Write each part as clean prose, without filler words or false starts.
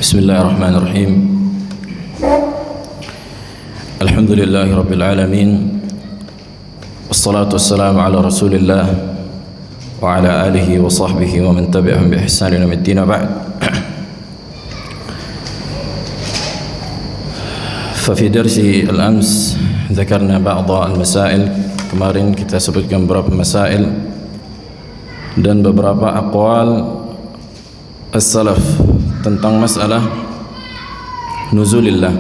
Bismillahirrahmanirrahim. Alhamdulillahi rabbil alamin. Wassalatu wassalamu ala Rasulillah wa ala alihi wa sahbihi wa man tabi'ahum bi ihsan ila yaumid din. Ba'd. ففي درس الأمس ذكرنا بعض المسائل. Kemarin kita sebutkan beberapa masail dan beberapa aqwal as-salaf tentang masalah nuzulillah,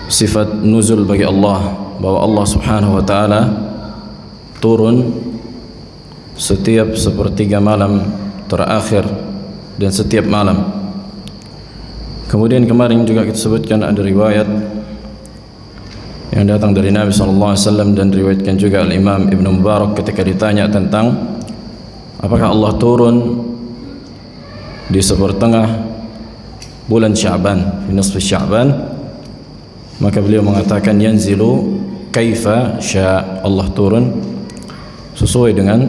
sifat nuzul bagi Allah, bahwa Allah subhanahu wa ta'ala turun setiap sepertiga malam terakhir dan setiap malam. Kemudian kemarin juga kita sebutkan ada riwayat yang datang dari Nabi SAW dan diriwayatkan juga Al-Imam Ibn Mubarak ketika ditanya tentang apakah Allah turun di sepertengah bulan Sya'ban, di nisfu Sya'ban, maka beliau mengatakan yanzilu kaifa sya', Allah turun sesuai dengan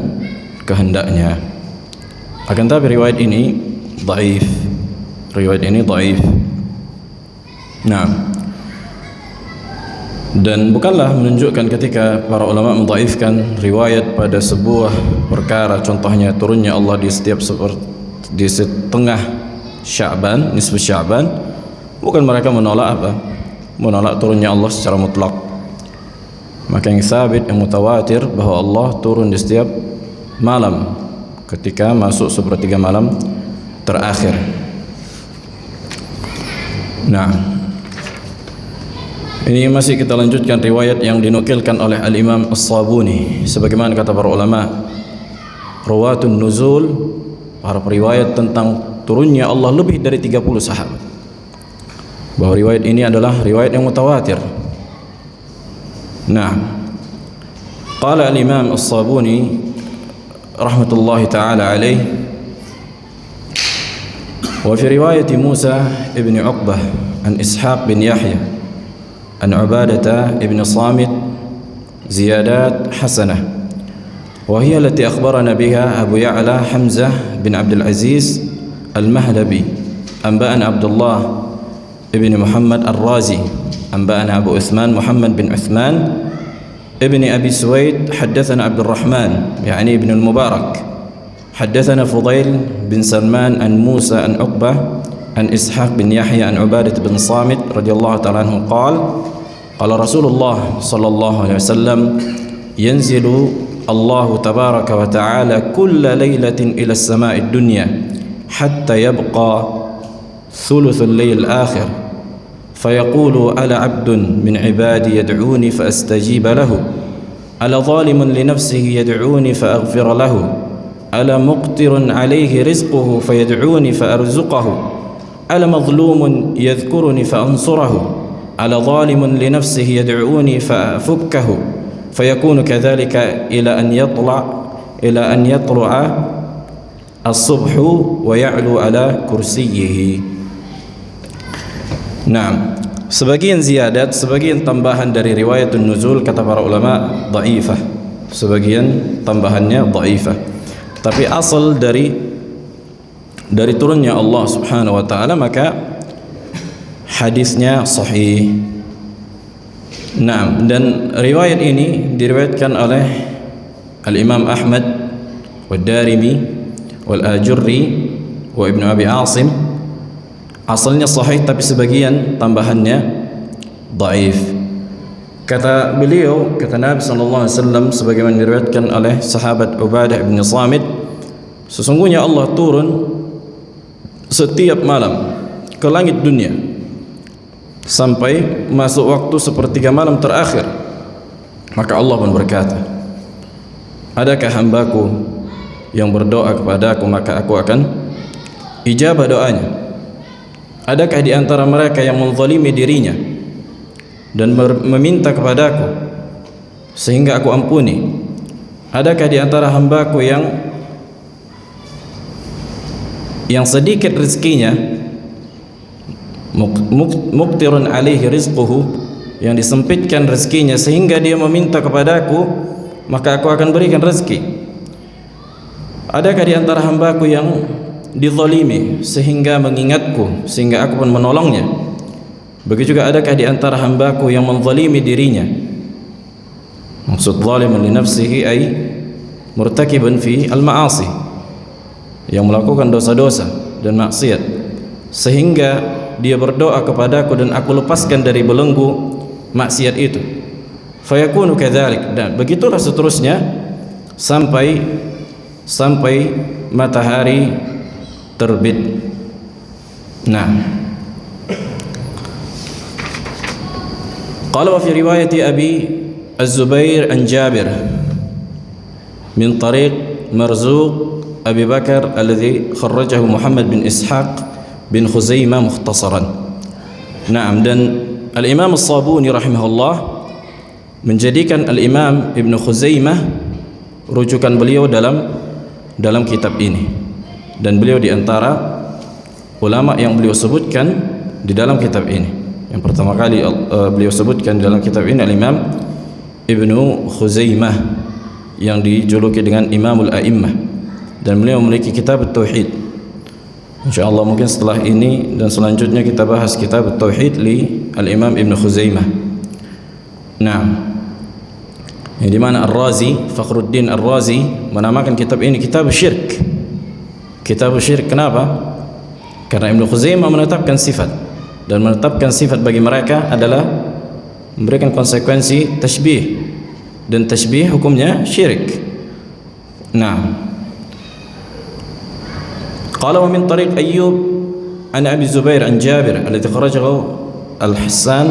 kehendaknya. Akan tapi riwayat ini dhaif, riwayat ini dhaif. Nah, dan bukanlah menunjukkan ketika para ulama mendhaifkan riwayat pada sebuah perkara, contohnya turunnya Allah di setengah Sya'ban, nisfu Sya'ban, bukan mereka menolak apa? Menolak turunnya Allah secara mutlak. Maka yang sabit, yang mutawatir, bahwa Allah turun di setiap malam ketika masuk sepertiga malam terakhir. Nah, ini masih kita lanjutkan riwayat yang dinukilkan oleh Al-Imam As-Sabuni. Sebagaimana kata para ulama, ruwatun nuzul, para periwayat tentang turunnya Allah lebih dari 30 sahabat, bahwa riwayat ini adalah riwayat yang mutawatir. Nah, qala Al-Imam As-Sabuni rahmatullahi ta'ala alaih, wa fi riwayat Musa ibn Uqbah an Ishaq bin Yahya an Ubadah ibn Samit ziyadat hasanah, wa hiya allati akhbarana biha Abu Ya'la Hamzah bin Abdul Aziz al-Mahlabi, anba'ana Abdullah ibn Muhammad al-Razi, anba'ana Abu Uthman Muhammad bin Uthman ibn Abi Suwaid, haddathana Abdul Rahman yani ibn al-Mubarak, haddathana Fudail bin Salman an Musa an Uqbah an Ishaq bin Yahya an Ubadah bin Samit radhiyallahu ta'ala anhu qala qala Rasulullah sallallahu alaihi wasallam yanzilu Allah tabaraka wa ta'ala kulla laylatin ila as-sama'i ad-dunya hatta yabqa thuluthul layl al-akhir fayaqulu ala 'abdun min 'ibadi yad'uni fa astajiba lahu ala zalimun li nafsihi yad'uni fa aghfir lahu ala muqtirun 'alayhi rizquhu fayad'uni fa arzuqahu ala mazlumun yadhkuruni fa ansurahu ala zalimun li nafsihi yad'uni fa afukkahu fayakunu kadhalika ila an yatlu'a as-subhu wa ya'lu ala kursiyyihi. Nah, sebagian ziyadat, sebagian tambahan dari riwayatun nuzul, kata para ulama dhaifah, sebagian tambahannya dhaifah, tapi asal dari turunnya Allah subhanahu wa ta'ala maka hadisnya sahih. Nah, dan riwayat ini diriwayatkan oleh Al-Imam Ahmad wa Darimi wal Ajurri wa Ibnu Abi Asim. Asalnya sahih tapi sebagian tambahannya dhaif. Kata beliau, kata Nabi sallallahu alaihi wasallam sebagaimana diriwayatkan oleh sahabat Ubadah bin Samit, sesungguhnya Allah turun setiap malam ke langit dunia sampai masuk waktu sepertiga malam terakhir. Maka Allah pun berkata, adakah hambaku yang berdoa kepadaku maka aku akan ijabah doanya? Adakah di antara mereka yang menzalimi dirinya dan meminta kepadaku sehingga aku ampuni? Adakah di antara hambaku yang sedikit rezekinya, muqtirun alaihi rizquhu, yang disempitkan rezekinya sehingga dia meminta kepadaku maka aku akan berikan rezeki? Adakah di antara hambaku yang dizalimi sehingga mengingatku, sehingga aku pun menolongnya. Begitu juga adakah di antara hambaku yang menzalimi dirinya? Maksud zaliman li nafsihi ay murtakibun fi al-ma'asi, yang melakukan dosa-dosa dan maksiat, sehingga dia berdoa kepadaku dan aku lepaskan dari belenggu maksiat itu. Fayakunu kadzalik, dan begitulah seterusnya sampai matahari terbit. Nah, qala wa fi riwayati Abi Az-Zubair an Jabir min tariq Marzuq Abi Bakar alladhi kharrajahu Muhammad bin Ishaq bin Khuzaimah mukhtasaran. Naam, dan Al-Imam As-Sabuni rahimahullah menjadikan Al-Imam Ibn Khuzaimah rujukan beliau dalam kitab ini, dan beliau di antara ulama yang beliau sebutkan di dalam kitab ini. Yang pertama kali beliau sebutkan dalam kitab ini Al-Imam Ibn Khuzaimah yang dijuluki dengan Imamul A'immah, dan beliau memiliki kitab Tauhid. InsyaAllah mungkin setelah ini dan selanjutnya kita bahas kitab Tauhid li Al-Imam Ibn Khuzaimah. Nah, yang dimana Ar-Razi, Fakhruddin Ar-Razi menamakan kitab ini kitab syirk. Kitab syirk, kenapa? Karena Ibn Khuzaimah menetapkan sifat, dan menetapkan sifat bagi mereka adalah memberikan konsekuensi tashbih, dan tashbih hukumnya syirik. Nah, qala wa min tariq Ayyub an Abi Zubair an Jabir alladhi kharajahu Al-Hassan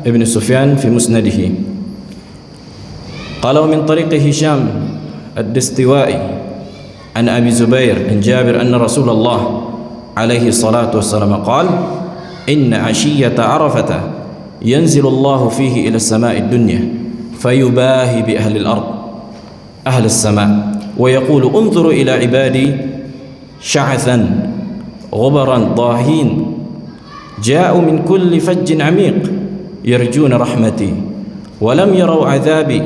ibn Sufyan fi musnadihi. قال ومن طريق هشام الدستوائي عن أبي زبير عن جابر أن رسول الله عليه الصلاة والسلام قال إن عشية عرفة ينزل الله فيه إلى السماء الدنيا فيباهي بأهل الأرض أهل السماء ويقول انظروا إلى عبادي شعثا غبرا ضاهين جاءوا من كل فج عميق يرجون رحمتي ولم يروا عذابي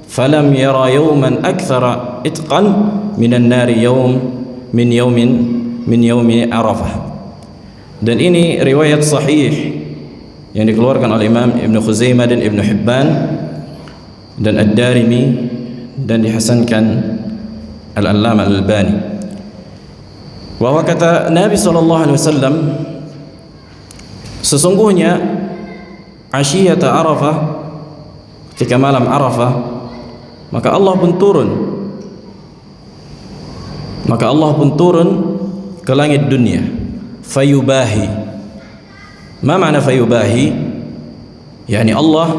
فلم يرى يوما أكثر إتقا من النار من يوم عرفة. Dan ini riwayat sahih yang dikeluarkan oleh Imam Ibn Khuzaimah dan Ibn Hibban dan Ad-Darimi, dan dihasankan Al-Allamah Al-Albani. Bahwa kata Nabi SAW, sesungguhnya Ashiyata Arafah, ketika malam Arafah, maka Allah pun turun ke langit dunia. Fayubahi, ma makna fayubahi? Yani Allah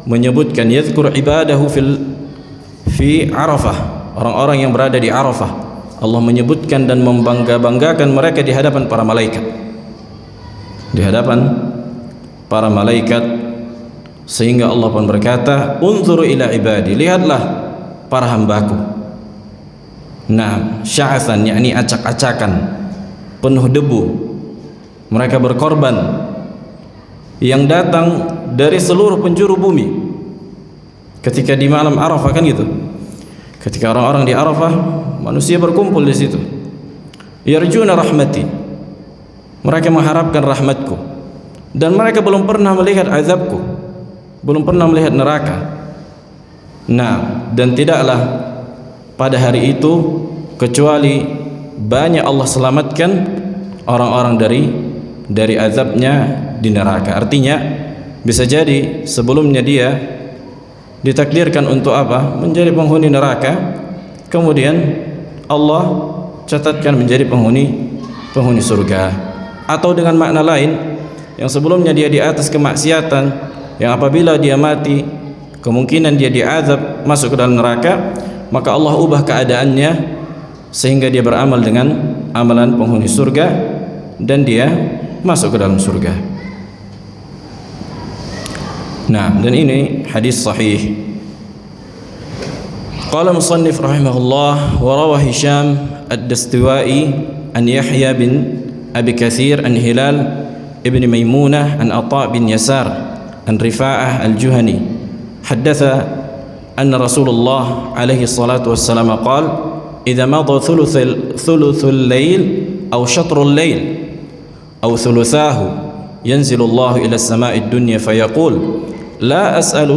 menyebutkan yadhkur ibadahu fi Arafah, orang-orang yang berada di Arafah. Allah menyebutkan dan membangga-banggakan mereka di hadapan para malaikat, sehingga Allah pun berkata, unzuru ila ibadi, lihatlah para hambaku. Nah, sya'athan yakni acak-acakan, penuh debu. Mereka berkorban yang datang dari seluruh penjuru bumi ketika di malam Arafah, kan gitu. Ketika orang-orang di Arafah, manusia berkumpul di situ. Yarjuna rahmati, mereka mengharapkan rahmatku, dan mereka belum pernah melihat azabku, belum pernah melihat neraka. Nah, dan tidaklah pada hari itu kecuali banyak Allah selamatkan orang-orang dari azabnya di neraka. Artinya bisa jadi sebelumnya dia ditakdirkan untuk apa? Menjadi penghuni neraka, kemudian Allah catatkan menjadi penghuni surga. Atau dengan makna lain, yang sebelumnya dia di atas kemaksiatan, yang apabila dia mati kemungkinan dia diazab masuk ke dalam neraka, maka Allah ubah keadaannya sehingga dia beramal dengan amalan penghuni surga dan dia masuk ke dalam surga. Nah, dan ini hadis sahih. Qala musannif rahimahullah wa rawa Hisham ad-Dastuwai an Yahya bin Abi Kathir an Hilal ibn Maimunah an Atha bin Yasar عن رفاعة الجهني حدث أن رسول الله عليه الصلاة والسلام قال إذا مضى ثلث الليل أو شطر الليل أو ثلثاه ينزل الله إلى السماء الدنيا فيقول لا أسأل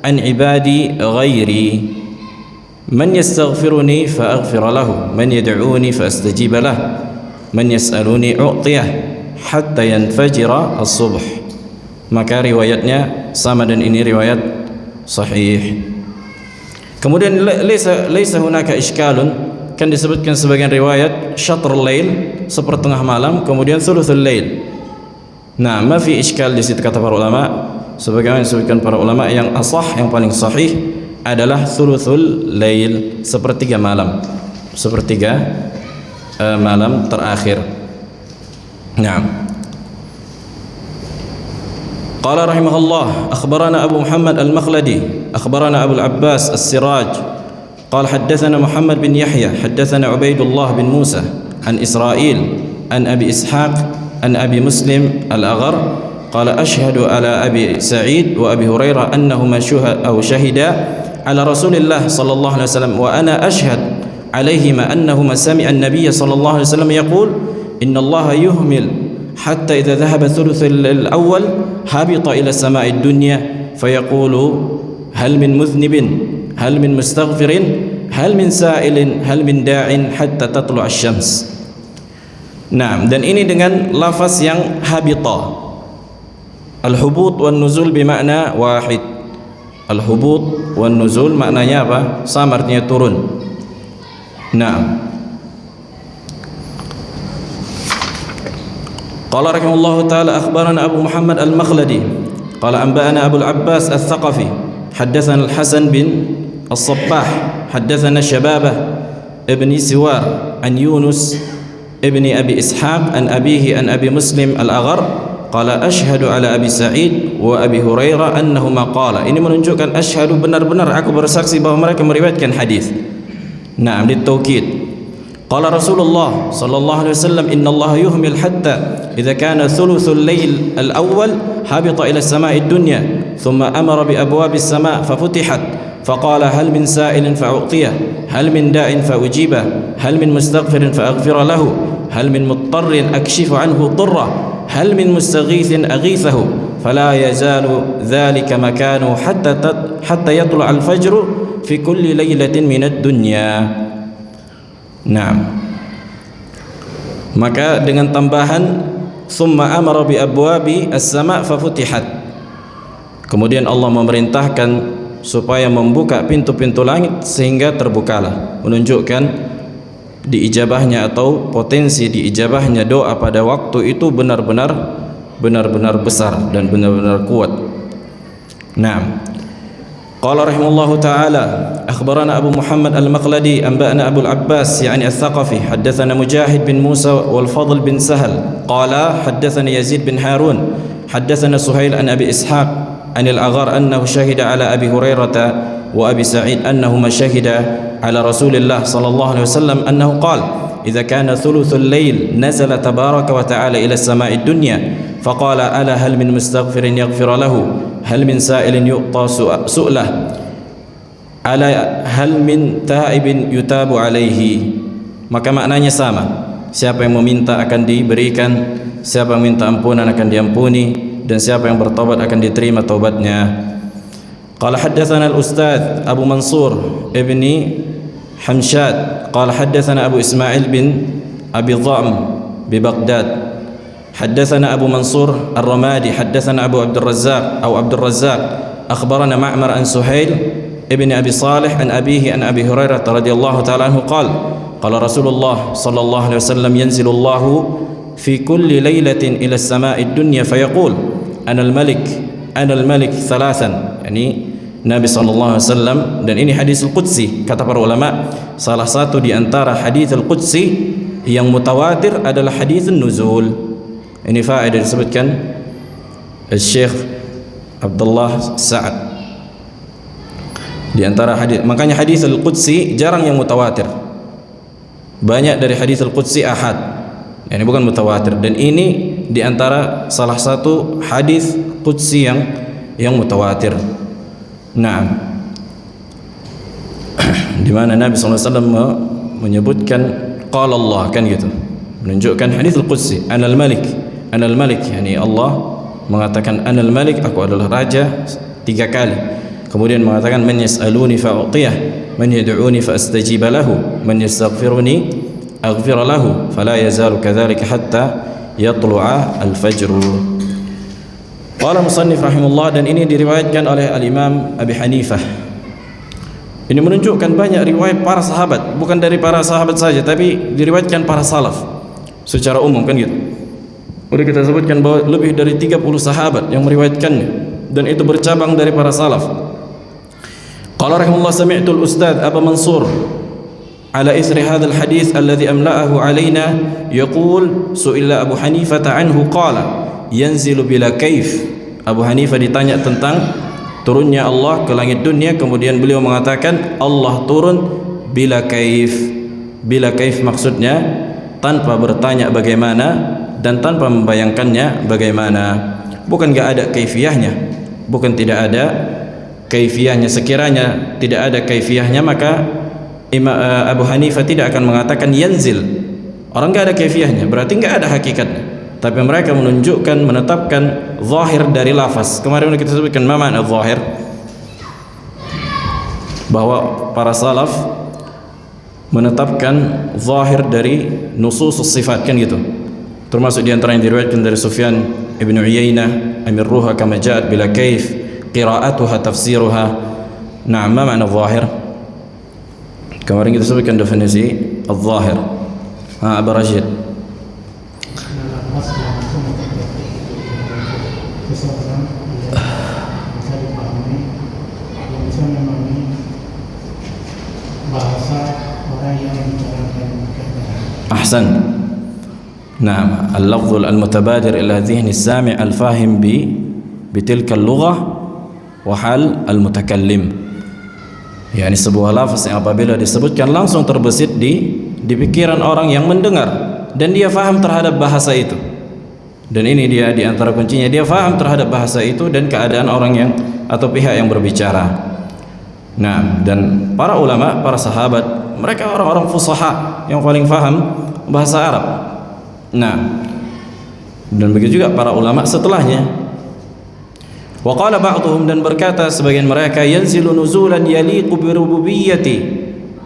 عن عبادي غيري من يستغفرني فأغفر له من يدعوني فأستجيب له من يسألني أعطيه حتى ينفجر الصبح. Maka riwayatnya sama dan ini riwayat sahih. Kemudian laisa hunaka iskalun, kan disebutkan sebagian riwayat syatrul lail, sepertengah malam, kemudian thuluthul lail. Nah, ma fi iskal di situ kata para ulama, sebagaimana disebutkan para ulama yang asah, yang paling sahih adalah thuluthul lail, sepertiga malam. Sepertiga malam terakhir. Nah. قال رحمه الله أخبرنا أبو محمد المخلدي أخبرنا أبو العباس السراج قال حدثنا محمد بن يحيى حدثنا عبيد الله بن موسى عن إسرائيل عن أبي إسحاق عن أبي مسلم الأغر قال أشهد على أبي سعيد وأبي هريرة أنهما شهدا على رسول الله صلى الله عليه وسلم وأنا أشهد عليهما أنهما سمع النبي صلى الله عليه وسلم يقول إن الله يهمل حتى إذا ذهب الثلث الأول هبط إلى السماء الدنيا فيقول هل من مذنب هل من مستغفر هل من سائل هل من داع حتى تطلع الشمس. Nah, dan ini dengan lafaz yang habita. Al-hubut wan nuzul bermakna wahid. Al-hubut wan nuzul maknanya apa? Sama, artinya turun. Nah, قال رحمه الله تعالى أخبرنا أبو محمد المخلدي قال أنبأنا أبو العباس الثقفي حدثنا الحسن بن الصباح حدثنا شبابة ابن سوار عن يونس ابن أبي إسحاق عن أبيه عن أبي مسلم الأغر قال أشهد على أبي سعيد وأبي هريرة أنهما قال. Ini menunjukkan asyhadu, benar-benar aku bersaksi bahwa mereka meriwayatkan hadis. Naam, ditaukid. قال رسول الله صلى الله عليه وسلم إن الله يهمل حتى إذا كان ثلث الليل الأول هبط إلى السماء الدنيا ثم أمر بأبواب السماء ففتحت فقال هل من سائل فأعطيه هل من داع فأجيبه هل من مستغفر فأغفر له هل من مضطر أكشف عنه ضره هل من مستغيث أغيثه فلا يزال ذلك مكانه حتى يطلع الفجر في كل ليلة من الدنيا. Nah, maka dengan tambahan summa amara bi abwabi as-sama' fafutihat, kemudian Allah memerintahkan supaya membuka pintu-pintu langit sehingga terbukalah, menunjukkan diijabahnya atau potensi diijabahnya doa pada waktu itu benar-benar besar dan benar-benar kuat. Nah, قال رحمه الله تعالى أخبرنا أبو محمد المخلدي أنبأنا أبو العباس يعني الثقفي حدثنا مجاهد بن موسى والفضل بن سهل قال حدثنا يزيد بن هارون حدثنا سهيل عن أبي إسحاق عن الأغر أنه شهد على أبي هريرة وأبي سعيد أنهما شهدا على رسول الله صلى الله عليه وسلم أنه قال إذا كان ثلث الليل نزل تبارك وتعالى إلى السماء الدنيا فقال ألا هل من مستغفر يغفر له هل من سائل يؤطى سؤله ألا هل من تائب يتاب عليه. Maka maknanya sama, siapa yang meminta akan diberikan, siapa yang minta ampunan akan diampuni, dan siapa yang bertobat akan diterima taubatnya. Qala haddatsana al-ustadz Abu Mansur ibni Hamshad qala haddatsana Abu Ismail bin Abi Dhahm bi Baghdad حدثنا أبو منصور الرمادي حدثنا أبو عبد الرزاق أخبرنا معمر عن سهيل ابن أبي صالح عن أبيه عن أبي هريرة رضي الله تعالى عنه قال قال رسول الله صلى الله عليه وسلم ينزل الله في كل ليلة إلى السماء الدنيا فيقول أنا الملك ثلاثا, يعني Nabi sallallahu alaihi wasallam, dan ini hadis al-Qudsi. Kata para ulama, salah satu di antara hadis al-Qudsi yang mutawatir adalah hadis nuzul. Ini faedah disebutkan Syekh Abdullah Sa'ad. Di antara hadis, makanya hadis al-Qudsi jarang yang mutawatir. Banyak dari hadis al-Qudsi ahad. Ini bukan mutawatir, dan ini di antara salah satu hadis Qudsi yang mutawatir. Nah, di mana Nabi sallallahu alaihi wasallam menyebutkan qala Allah, kan gitu. menunjukkan hadits al-qudsi, Anal Malik, Anal Malik, yani Allah mengatakan Anal Malik, aku adalah raja 3 kali. Kemudian mengatakan man yas'aluni fa'utiyah, man yad'uni fa'astajib lahu, man yastaghfiruni aghfir lahu, fala yazalu kadzalika hatta yatlu'a al-fajr. Qala musannif rahimahullah, dan ini diriwayatkan oleh al-Imam Abi Hanifah. Ini menunjukkan banyak riwayat para sahabat, bukan dari para sahabat saja, tapi diriwayatkan para salaf secara umum, kan gitu. Udah kita sebutkan bahwa lebih dari 30 sahabat yang meriwayatkannya, dan itu bercabang dari para salaf. Qala rahimahullah, sami'tu al-ustadz Abu Mansur ala isri hadzal hadits alladhi amla'ahu alaina yaqul su'ila Abu Hanifah anhu qala yanzilu bila kaif. Abu Hanifah ditanya tentang turunnya Allah ke langit dunia, kemudian beliau mengatakan Allah turun bila kaif. Bila kaif maksudnya tanpa bertanya bagaimana dan tanpa membayangkannya bagaimana. Bukan enggak ada kaifiyahnya, bukan tidak ada kaifiyahnya. Sekiranya tidak ada kaifiyahnya, maka Abu Hanifah tidak akan mengatakan yanzil. Orang enggak ada kaifiyahnya, berarti enggak ada hakikatnya. Tapi mereka menunjukkan, menetapkan zahir dari lafaz. Kemarin kita sebutkan ma makna zahir, bahwa para salaf menetapkan zahir dari nusus sifat, kan gitu. Termasuk di antara yang diriwayatkan dari Sufyan ibn Uyainah, amirruha kama ja'at bila kaif, qira'atuha tafsiruha. Na'am, ma makna zahir? Kemarin kita sebutkan definisi al-zahir. Abu Rashid. Ahsan. Naam, al-lafdh al-mutabadir ila dhihni as-sami' al-fahim bi tilka al-lughah wa hal al-mutakallim. Yani sebuah lafaz yang apabila disebutkan langsung terbesit di pikiran orang yang mendengar, dan dia faham terhadap bahasa itu. Dan ini dia di antara kuncinya, dia faham terhadap bahasa itu dan keadaan orang yang atau pihak yang berbicara. Nah, dan para ulama, para sahabat, mereka orang-orang fusaha yang paling faham bahasa Arab. Nah, dan begitu juga para ulama setelahnya. Wa qala ba'dhum, dan berkata sebagian mereka, yanzilu nuzulan yaliqu bi rububiyyati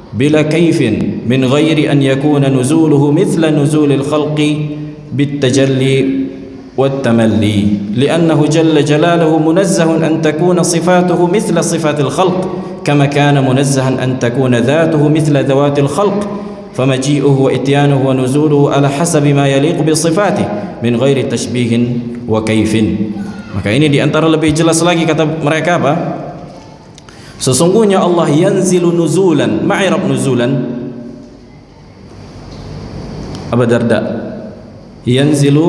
bila kaifin min ghairi an yakuna nuzuluhu mithla nuzulil khalqi bit tajalli wat tamalli li'annahu jalla jalaluhu munazzahun an takuna sifatuhu mithla sifatil khalq kama kana munazzahan an takuna dhatuhu mithla dhawatil khalq famaji'uhu wa ityanuhu wa nuzuluhu ala hasabi ma yaliqu bi sifatihi min ghairi tashbihin wa kaifin. Maka ini diantara lebih jelas lagi kata mereka apa? Sesungguhnya Allah yanzilu nuzulan, ma'irab nuzulan Abu Darda, yanzilu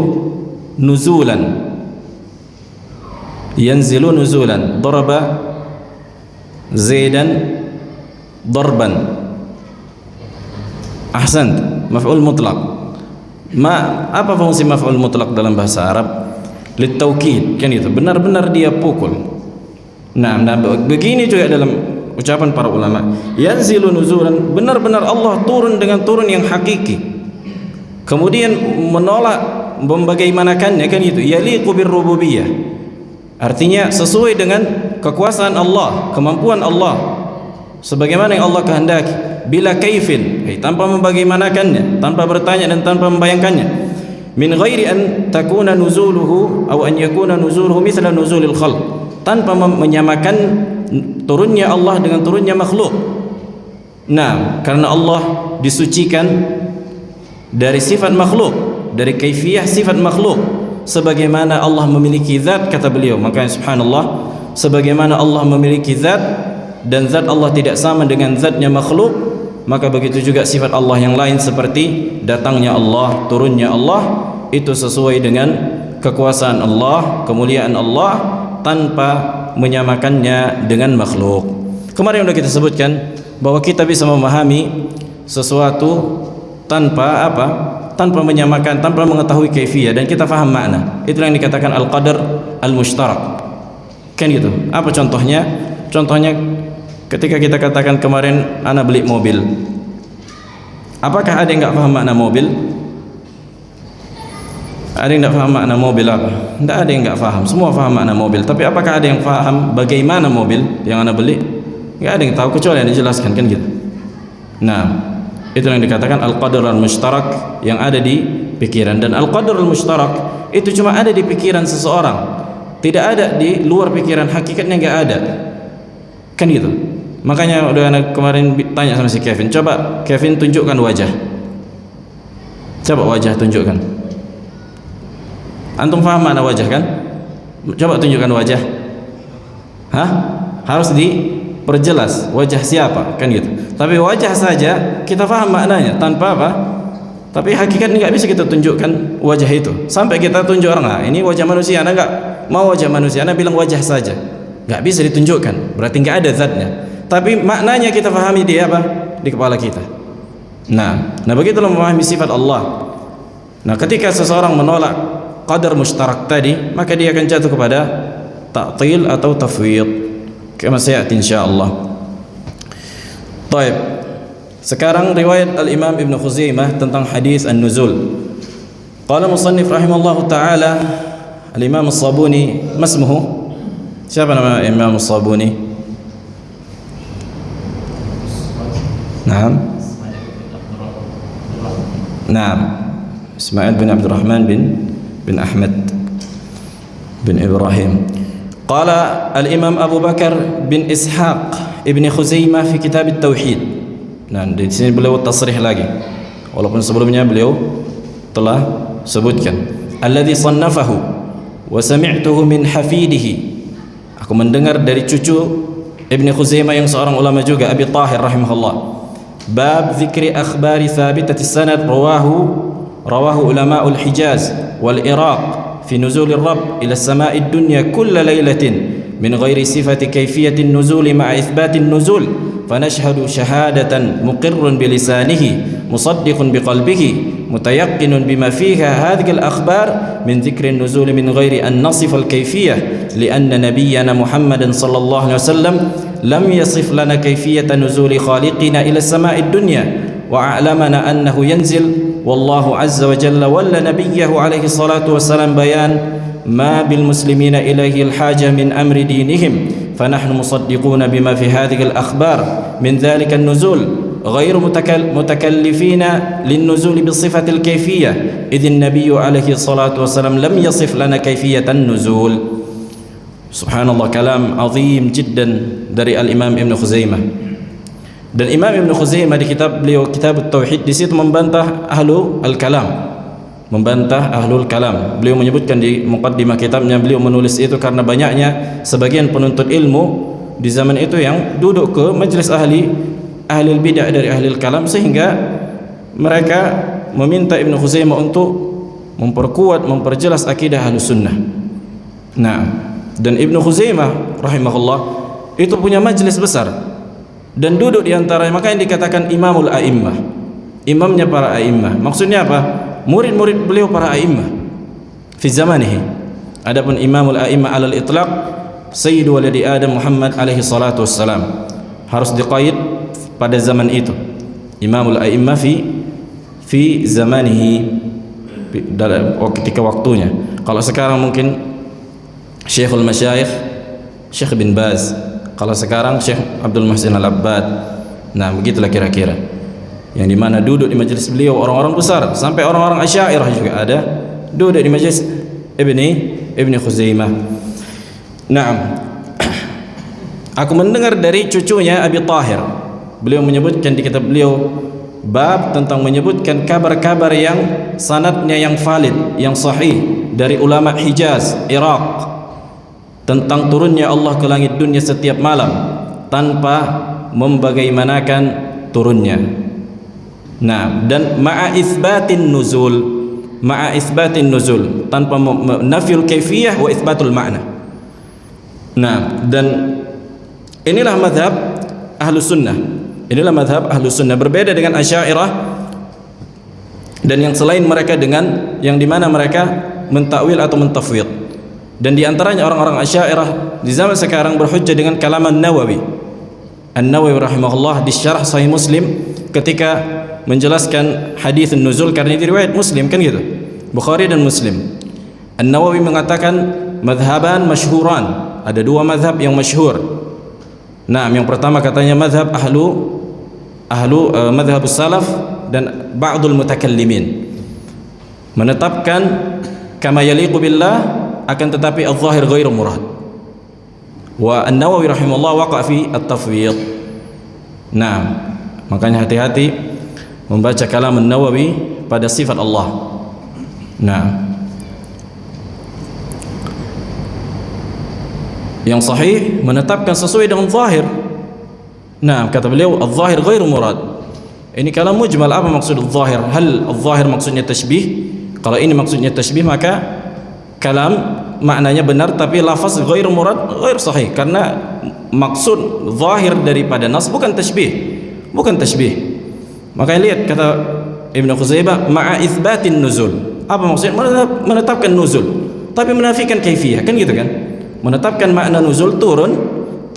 nuzulan, yanzilu nuzulan, daraba zaidan darban. Ahsant, maf'ul mutlaq. Apa fungsi maf'ul mutlaq dalam bahasa Arab? Litaukid, kan itu, benar-benar dia pukul. Nah, begini juga dalam ucapan para ulama, yanzilu nuzulan, benar-benar Allah turun dengan turun yang hakiki. Kemudian menolak membagaimanakannya, kan itu, yaliqu birrububiyyah, artinya sesuai dengan kekuasaan Allah, kemampuan Allah, sebagaimana yang Allah kehendaki, bila kaifin, tanpa membagaimanakannya, tanpa bertanya dan tanpa membayangkannya, min ghairi an takuna nuzuluhu atau an yakuna nuzuluhu mithla nuzulil khalq, tanpa menyamakan turunnya Allah dengan turunnya makhluk. Nah, karena Allah disucikan dari sifat makhluk, dari kaifiyah sifat makhluk, sebagaimana Allah memiliki zat, kata beliau. Makanya subhanallah, sebagaimana Allah memiliki zat dan zat Allah tidak sama dengan zatnya makhluk, maka begitu juga sifat Allah yang lain, seperti datangnya Allah, turunnya Allah, itu sesuai dengan kekuasaan Allah, kemuliaan Allah, tanpa menyamakannya dengan makhluk. Kemarin sudah kita sebutkan bahwa kita bisa memahami sesuatu tanpa apa? Tanpa menyamakan, tanpa mengetahui kaifiyah, dan kita faham makna. Itulah yang dikatakan al-qadar al-mushtarak. Kan gitu. Apa contohnya? Contohnya ketika kita katakan kemarin ana beli mobil. Apakah ada yang enggak paham makna mobil? Ada yang tidak faham makna mobil apa? Tidak ada yang tidak faham, semua faham makna mobil. Tapi apakah ada yang faham bagaimana mobil yang anda beli? Tidak ada yang tahu kecuali yang dijelaskan, kan gitu. Nah, itu yang dikatakan al-qadar al-mushtarak yang ada di pikiran. Dan al-qadar al-mushtarak itu cuma ada di pikiran seseorang, tidak ada di luar pikiran, hakikatnya nggak ada, kan gitu. Makanya udah anak kemarin tanya sama si Kevin, coba Kevin tunjukkan wajah, coba wajah tunjukkan. Antum faham mana wajah kan? Coba tunjukkan wajah. Hah? Harus diperjelas wajah siapa, kan gitu. Tapi wajah saja kita faham maknanya tanpa apa? Tapi hakikatnya nggak bisa kita tunjukkan wajah itu. Sampai kita tunjuk orang, nah, ini wajah manusia. Anda nggak mau wajah manusia, Anda bilang wajah saja, nggak bisa ditunjukkan. Berarti nggak ada zatnya. Tapi maknanya kita fahami dia apa? Di kepala kita. Nah begitulah memahami sifat Allah. Nah, ketika seseorang menolak qadar mushtarak tadi, maka dia akan jatuh kepada ta'til atau tafwid, kama sayati insyaallah. Baik. Sekarang riwayat al-Imam Ibn Khuzaimah tentang hadis an-nuzul. Qala musannif rahimallahu taala al-Imam as-Sabuni, masmuhu? Siapa nama Imam as-Sabuni? Naam. Naam. Ismail bin Abdurrahman bin Ahmad bin Ibrahim. Qala al-Imam Abu Bakar bin Ishaq Ibn Khuzaimah fi kitab at-Tauhid. Nah, di sini beliau tasrih lagi, walaupun sebelumnya beliau telah sebutkan. Alladhi sannafahu wa sami'tuhu min hafidihi. Aku mendengar dari cucu Ibn Khuzaimah yang seorang ulama juga, Abi Tahir rahimahullah. Bab zikri akhbari thabitati sanad rawahu ulama'ul Hijaz wal Iraq fi nuzul ar-Rabb ila as-sama'i ad-dunya kull laylatin min ghairi sifati kayfiyatin nuzul ma'a ithbatin nuzul. فنشهد شهادة مقر بلسانه مصدق بقلبه متيقن بما فيها هذه الأخبار من ذكر النزول من غير أن نصف الكيفية لأن نبينا محمد صلى الله عليه وسلم لم يصف لنا كيفية نزول خالقنا إلى السماء الدنيا وأعلمنا أنه ينزل والله عز وجل ولا نبيه عليه الصلاة والسلام بيان ما بالمسلمين إليه الحاجة من أمر دينهم فنحن مصدقون بما في هذه الأخبار من ذلك النزول غير متكلفين للنزول بصفة الكيفية إذ النبي عليه الصلاة والسلام لم يصف لنا كيفية النزول. سبحان الله, كلام عظيم جدا dari Al-Imam Ibn Khuzaimah. Dan Imam Ibn Khuzaimah di kitab beliau, Kitab At-Tauhid, di situ membantah ahlu al-kalam, membantah ahlul kalam. Beliau menyebutkan di muqaddimah kitabnya, beliau menulis itu karena banyaknya sebagian penuntut ilmu di zaman itu yang duduk ke majlis ahli bidah dari ahli kalam, sehingga mereka meminta Ibn Khuzaimah untuk memperjelas akidah ahlu sunnah. Nah, dan Ibn Khuzaimah rahimahullah itu punya majlis besar dan duduk di antaranya, makanya dikatakan imamul a'immah, imamnya para a'immah. Maksudnya apa? Murid-murid beliau para a'immah fi zamanihi. Adapun imamul a'immah alal itlaq sayyidu waladi Adam Muhammad alaihi salatu wassalam, harus diqaid pada zaman itu. Imamul a'immah fi zamanihi, dalam ketika waktunya. Kalau sekarang mungkin Syekhul Masyayikh Syekh bin Baz, kalau sekarang Syekh Abdul Muhsin Al-Abbad. Nah, begitulah kira-kira, yang dimana duduk di majelis beliau orang-orang besar, sampai orang-orang Asy'ariyah juga ada duduk di majelis Ibn Khuzaimah. Naam. Aku mendengar dari cucunya Abi Tahir, beliau menyebutkan di kitab beliau bab tentang menyebutkan kabar-kabar yang sanadnya yang valid, yang sahih dari ulama Hijaz, Iraq, tentang turunnya Allah ke langit dunia setiap malam tanpa membagaimanakan turunnya. Nah, dan ma'a itsbatin nuzul, tanpa nafyul kaifiyah wa itsbatul ma'na. Nah, dan inilah mazhab Ahlus Sunnah. Inilah mazhab Ahlus Sunnah, berbeda dengan Asy'ariyah dan yang selain mereka, dengan yang dimana mereka mentakwil atau mentafwid. Dan di antaranya orang-orang Asy'ariyah di zaman sekarang berhujjah dengan kalam An-Nawawi rahimahullah di syarah Sahih Muslim ketika menjelaskan hadis nuzul, karena itu riwayat Muslim, kan gitu. Bukhari dan Muslim. An-Nawawi mengatakan madhaban masyhuran, ada dua madhab yang masyhur. Nah, yang pertama katanya madhab ahlu madhab salaf dan ba'dul mutakallimin, menetapkan kama yaliqu billah, akan tetapi al-zahir ghairu murad. Wa An-Nawawi rahimahullah waqa fi at-tafwid. Nah, makanya hati-hati membaca kalam An-Nawawi pada sifat Allah. Nah, yang sahih menetapkan sesuai dengan zahir. Nah, kata beliau al-zahir ghairu murad. Ini kalam mujmal. Apa maksud al-zahir? Hal al-zahir maksudnya tashbih? Kalau ini maksudnya tashbih, maka kalam maknanya benar, tapi lafaz ghairu murad ghair sahih, karena maksud zahir daripada nas bukan tashbih. Makanya lihat kata Ibnu Khuzaimah, ma'a itsbatin nuzul. Apa maksudnya? Menetapkan nuzul tapi menafikan kaifiyah, kan gitu kan? Menetapkan makna nuzul turun,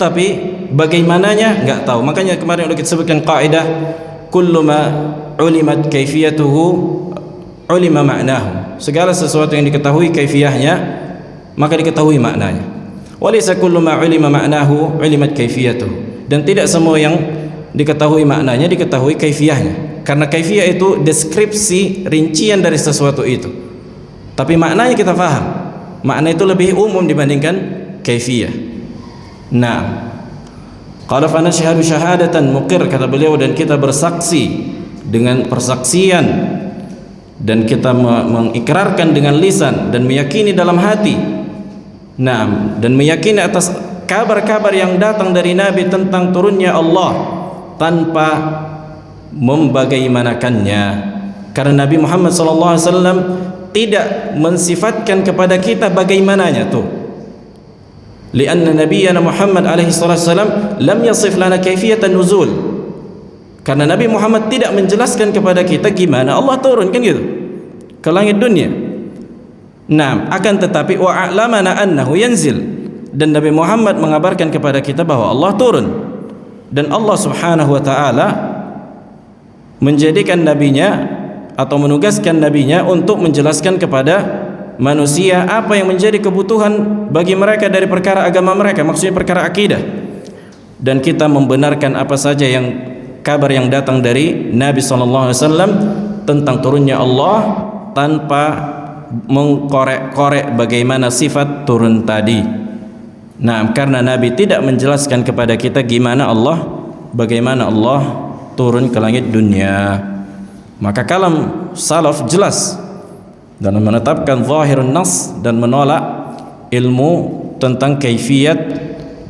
tapi bagaimananya enggak tahu. Makanya kemarin udah kita sebutkan kaidah kullu ma ulimat kaifiyatuhu ulima ma'nahu. Segala sesuatu yang diketahui kaifiyahnya, maka diketahui maknanya. Walaysa kullu ma ulima ma'nahu ulimat kaifiyatuhu. Dan tidak semua yang diketahui maknanya diketahui kaifiyahnya. Karena kaifiyah itu deskripsi, rincian dari sesuatu itu. Tapi maknanya kita faham. Makna itu lebih umum dibandingkan kaifiyah. Nah, qala fa nashhadu syahadatan muqir, kata beliau, dan kita bersaksi dengan persaksian, dan kita mengikrarkan dengan lisan dan meyakini dalam hati. Nah, dan meyakini atas kabar-kabar yang datang dari Nabi tentang turunnya Allah tanpa membagaimanakannya. Karena Nabi Muhammad SAW tidak mensifatkan kepada kita bagaimananya tuh. Lianna Nabiyyana Muhammad alaihi wasallam lam yasif lana kaifiyatan nuzul. Karena Nabi Muhammad tidak menjelaskan kepada kita gimana Allah turun, kan gitu, ke langit dunia. Nah, akan tetapi wa a'lamana annahu yanzil, dan Nabi Muhammad mengabarkan kepada kita bahwa Allah turun. Dan Allah Subhanahu wa taala menjadikan nabinya atau menugaskan nabinya untuk menjelaskan kepada manusia apa yang menjadi kebutuhan bagi mereka dari perkara agama mereka, maksudnya perkara akidah. Dan kita membenarkan apa saja yang kabar yang datang dari Nabi SAW tentang turunnya Allah tanpa mengkorek-korek bagaimana sifat turun tadi. Nah, karena Nabi tidak menjelaskan kepada kita bagaimana Allah turun ke langit dunia, maka kalam salaf jelas dan menetapkan zahirun nas dan menolak ilmu tentang kaifiyat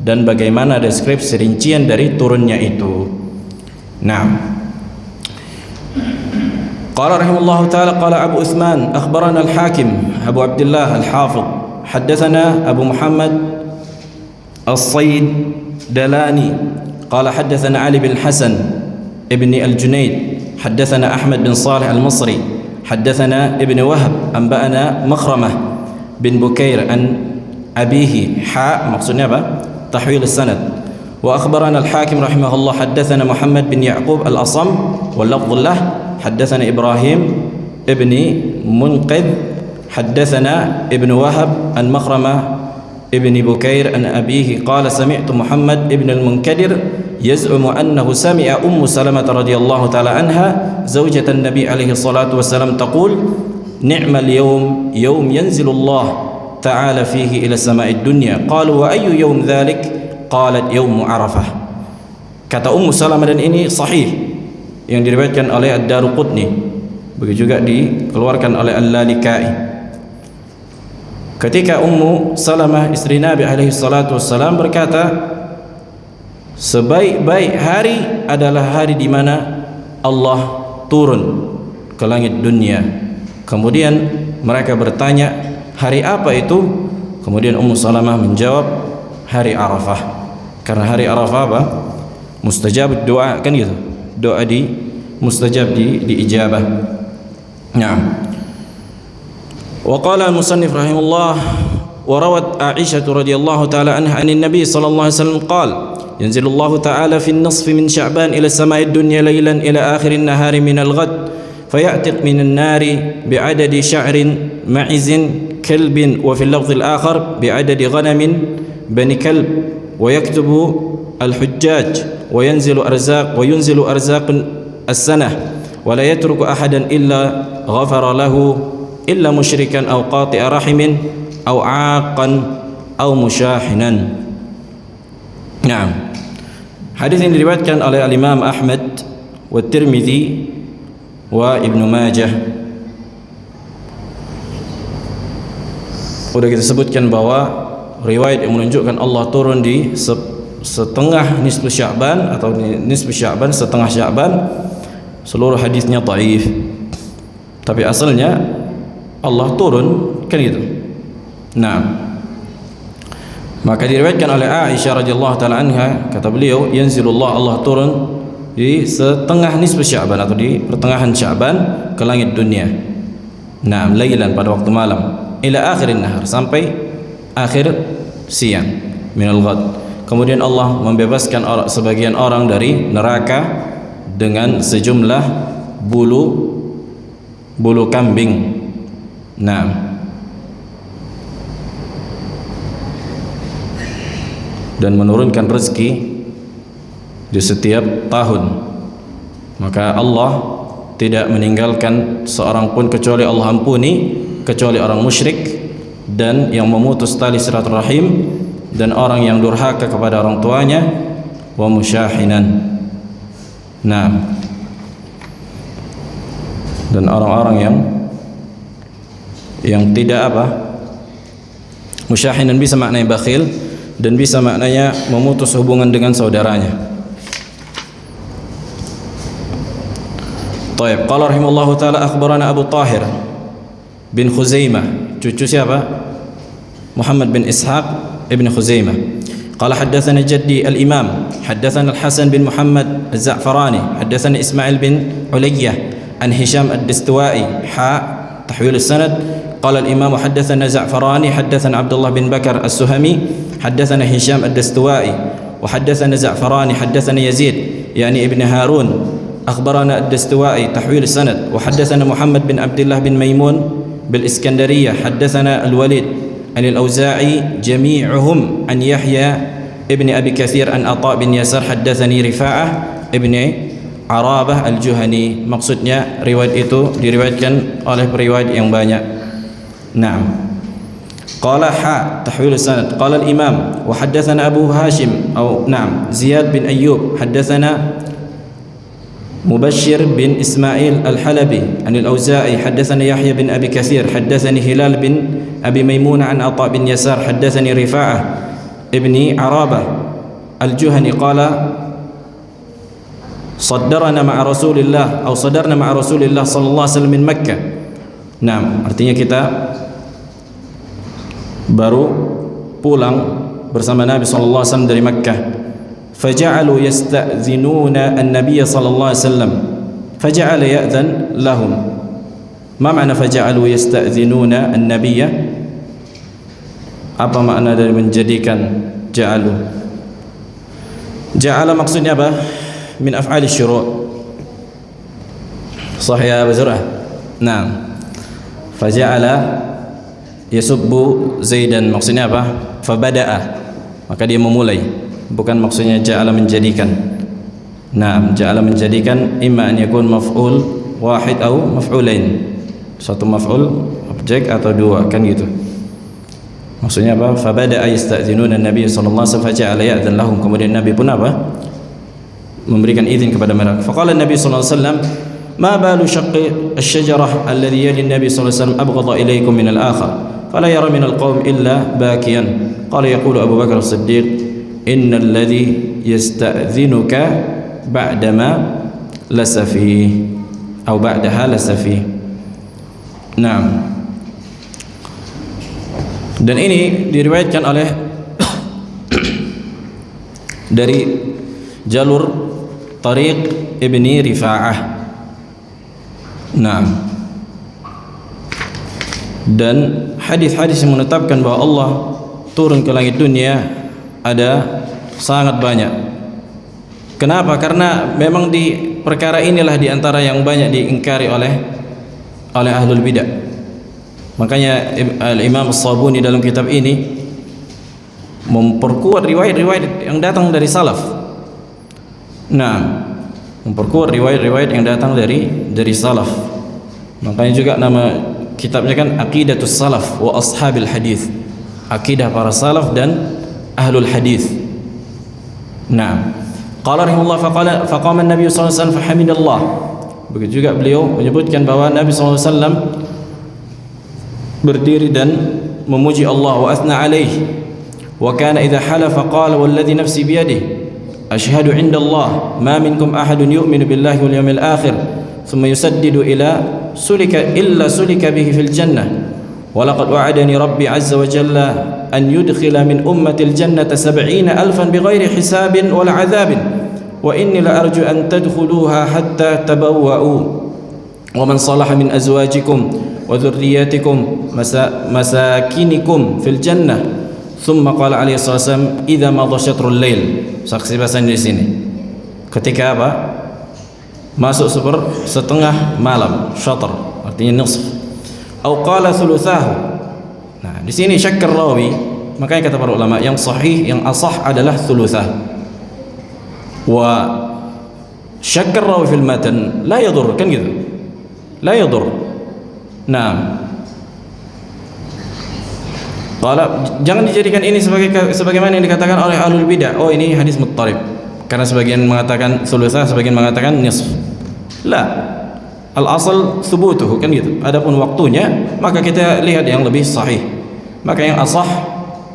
dan bagaimana deskripsi rincian dari turunnya itu. Nah, qala rahimahullahu ta'ala qala Abu Uthman akhbarana al-Hakim Abu Abdullah al-Hafidh haddathana Abu Muhammad al-Sayyid Dalani qala haddathana Ali bin Hasan ibn al-Junayd حدثنا أحمد بن صالح المصري حدثنا ابن وهب أنبأنا مخرمة بن بكير عن أبيه مقصودنا تحويل السند. وأخبرنا الحاكم رحمه الله حدثنا محمد بن يعقوب الأصم واللفظ له حدثنا إبراهيم ابن منقذ حدثنا ابن وهب عن مخرمة ابن بكير عن أبيه قال سمعت محمد ابن المنكدر يزعم أنه سمع سلمة رضي الله تعالى عنها زوجة النبي عليه الصلاة والسلام تقول نعم اليوم يوم ينزل الله تعالى فيه إلى السماء الدنيا قالوا وأي يوم ذلك قالت يوم عرفة. Kata Salamah, dan ini sahih yang diriwayatkan oleh Ad-Daruqutni, begitu juga dikeluarkan oleh Al-Lalikai. Ketika Salamah istri Nabi alaihi salatu wassalam berkata, sebaik-baik hari adalah hari di mana Allah turun ke langit dunia. Kemudian mereka bertanya, hari apa itu? Kemudian Salamah menjawab, hari Arafah. Karena hari Arafah apa? Mustajab doa, kan gitu. Doa mustajab diijabah. Naam. Wa qala al-musannif rahimahullah wa rawat Aisyah radhiyallahu taala anha an Nabi sallallahu alaihi wasallam qala ينزل الله تعالى في النصف من شعبان إلى السماء الدنيا ليلا إلى آخر النهار من الغد فيعتق من النار بعدد شعر معز كلب وفي اللفظ الآخر بعدد غنم بني كلب ويكتب الحجاج وينزل أرزاق السنة ولا يترك أحدا إلا غفر له إلا مشركا أو قاطع رحم أو عاقا أو مشاحنا. نعم. Hadis ini diriwayatkan oleh Imam Ahmad wa Tirmidzi wa Ibnu Majah. Sudah kita sebutkan bahwa riwayat yang menunjukkan Allah turun di setengah nisfu Sya'ban atau nisfu Sya'ban, setengah Sya'ban, seluruh hadisnya dhaif. Tapi asalnya Allah turun kan gitu. Nah, maka diriwayatkan oleh Aisyah radhiyallahu taala anha, kata beliau, yanzilullah, Allah turun di setengah nisfu Sya'ban atau di pertengahan Sya'ban ke langit dunia. Nah, lailan, pada waktu malam, ila akhirin nahar, sampai akhir siang, minal ghad. Kemudian Allah membebaskan sebagian orang dari neraka dengan sejumlah bulu kambing. Nah, dan menurunkan rezeki di setiap tahun. Maka Allah tidak meninggalkan seorang pun kecuali Allah ampuni, kecuali orang musyrik dan yang memutus tali silaturahim dan orang yang durhaka kepada orang tuanya, wa musyahinan. Nah, dan orang-orang yang tidak musyahinan bisa maknanya bakhil dan bisa maknanya memutus hubungan dengan saudaranya. Taib. Qala rahimallahu taala akhbarana Abu Tahir bin Khuzaimah, cucu siapa? Muhammad bin Ishaq ibn Khuzaimah. Qala haddatsana jaddi al-Imam, haddatsana al-Hasan bin Muhammad az-Za'farani, haddatsana Ismail bin Ulayyah an Hisham ad-Dastuwai, tahwil as-sanad. قال الإمام حدثنا زعفراني حدثنا عبد الله بن بكر السهمي حدثنا هشام الدستوائي وحدثنا زعفراني حدثنا يزيد يعني ابن هارون أخبرنا الدستوائي تحويل السند وحدثنا محمد بن عبد الله بن ميمون بالإسكندرية حدثنا الوليد عن الأوزاعي جميعهم عن يحيى ابن أبي كثير عن عطاء بن يسار حدثني رفاعة ابن Arabah al-Juhani. Maksudnya riwayat itu diriwayatkan oleh periwayat yang banyak. Naam. Qala tahwil sanad. Qala al-Imam wa haddatsana Abu Hashim Ziyad bin Ayyub haddatsana Mubashshir bin Ismail al-Halabi an al-Auza'i haddatsana Yahya bin Abi Katsir haddatsani Hilal bin Abi Maimunah an Atha bin Yasar haddatsani Rifa'ah ibni Arabah al-Juhani qala صدرنا مع رسول الله أو صدرنا مع رسول الله صلى الله عليه وسلم من مكة. Nah, artinya kita baru pulang bersama Nabi sallallahu alaihi wasallam dari Makkah. Faja'alu yasta'dzinuna an-nabiy sallallahu alaihi wasallam. Faja'ala ya'dhan lahum. Ma makna faja'alu yasta'dzinuna an-nabiy? Apa makna dari menjadikan ja'alu? Ja'ala maksudnya apa? Min af'ali syuru'. Sahih ya Abu Zur'ah. Nah, faja'ala yasubbu Zaidan, maksudnya apa? Fabada'a, maka dia memulai, bukan maksudnya ja'ala menjadikan. Nah, ja'ala menjadikan imma an yakun maf'ul wahid atau maf'ulain, satu maf'ul objek atau dua, kan gitu. Maksudnya apa? Fabada'a yasta'dzinuna an-nabiy sallallahu alaihi wasallam faja'ala ya'dzan lahum, kemudian Nabi pun apa? Memberikan izin kepada mereka. Faqala Nabi sallallahu alaihi wasallam, "Ma balu syaqqi asy-syajarah alladhi yali Nabi sallallahu alaihi wasallam abghadha ilaykum min al-akhar, fala yara min al-qawm illa bakiyan." Qala yaqulu Abu Bakar as-Siddiq, "Innal ladhi yasta'dhinuka ba'dama lasafi atau ba'daha lasafi." Naam. Dan ini diriwayatkan oleh dari jalur Tariq Ibni Rifa'ah. Nah, dan hadis-hadis yang menetapkan bahwa Allah turun ke langit dunia ada sangat banyak. Kenapa? Karena memang di perkara inilah diantara yang banyak diingkari oleh ahlul bidah. Makanya Imam As-Sabuni dalam kitab ini memperkuat riwayat-riwayat yang datang dari salaf. Nah, memperkuat riwayat-riwayat yang datang dari salaf. Makanya juga nama kitabnya kan Aqidatus Salaf wa Ashabil Hadis. Akidah para salaf dan ahlul hadis. Nah, qala rahimahullah faqama an-nabiy sallallahu alaihi wasallam fahamidallah. Begitu juga beliau menyebutkan bahwa Nabi sallallahu alaihi wasallam berdiri dan memuji Allah wa athna alaihi. Wa kana idza halafa qala walladhi nafsi biyadihi ashhadu 'inda Allah ma minkum ahadun yu'minu billahi wal yawmil akhir thumma yusaddidu sulika bihi fil jannah wa laqad wa'adani rabbi 'azza wa jalla an yudkhila min ummati al jannata 70,000 bighairi hisabin wala 'adzabin wa inni la arju an tadkhuluha hatta tabawwa'u wa man salaha min azwajikum wa dhurriyyatikum masakinikum fil jannah. Thumma qala alaihi wasallam idza madha syatrul lail. Saksi bahasanya di sini. Ketika apa? Masuk setengah malam, syatr artinya nisf. Atau qala thuluthahu. Nah, di sini syakkar rawi, makanya kata para ulama yang sahih, yang asah adalah thuluthah. Wa syakkar rawi fil matan la yadur, kan gitu. La yadur. Nah, jangan dijadikan ini sebagaimana yang dikatakan oleh ahlul bidah. Oh, ini hadis muttarib. Karena sebagian mengatakan thuluthah, sebagian mengatakan nisf. La. Al-asal thubutuhu, kan gitu. Adapun waktunya, maka kita lihat yang lebih sahih. Maka yang asah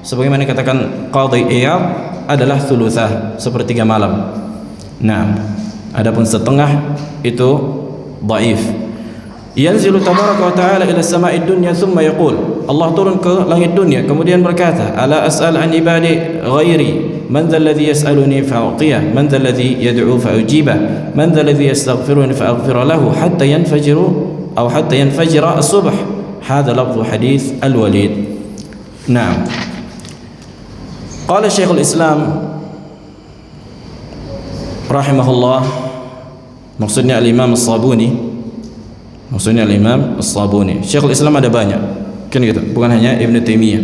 sebagaimana dikatakan Qadhi Iyad adalah thuluthah, sepertiga malam. Nah, adapun setengah itu dhaif. Yanzilu tabaraka wa ta'ala ila sama'id dunya thumma yaqul, Allah turun ke langit dunia kemudian berkata, ala as'al an ibadi ghairi man dhal ladzi yas'aluni fa'utiyah man dhal ladzi yad'u fa'ujibah man dhal ladzi yastaghfiruni fa'aghfir lahu hatta yanfajira as-subh. Hadha lafdhu hadits al-Walid. Naam. Qala Syekhul Islam rahimahullah, maksudnya al-Imam As-Sabuni, maksudnya Imam As-Sabuni. Syekhul Islam ada banyak, kan gitu, bukan hanya Ibn Taimiyah.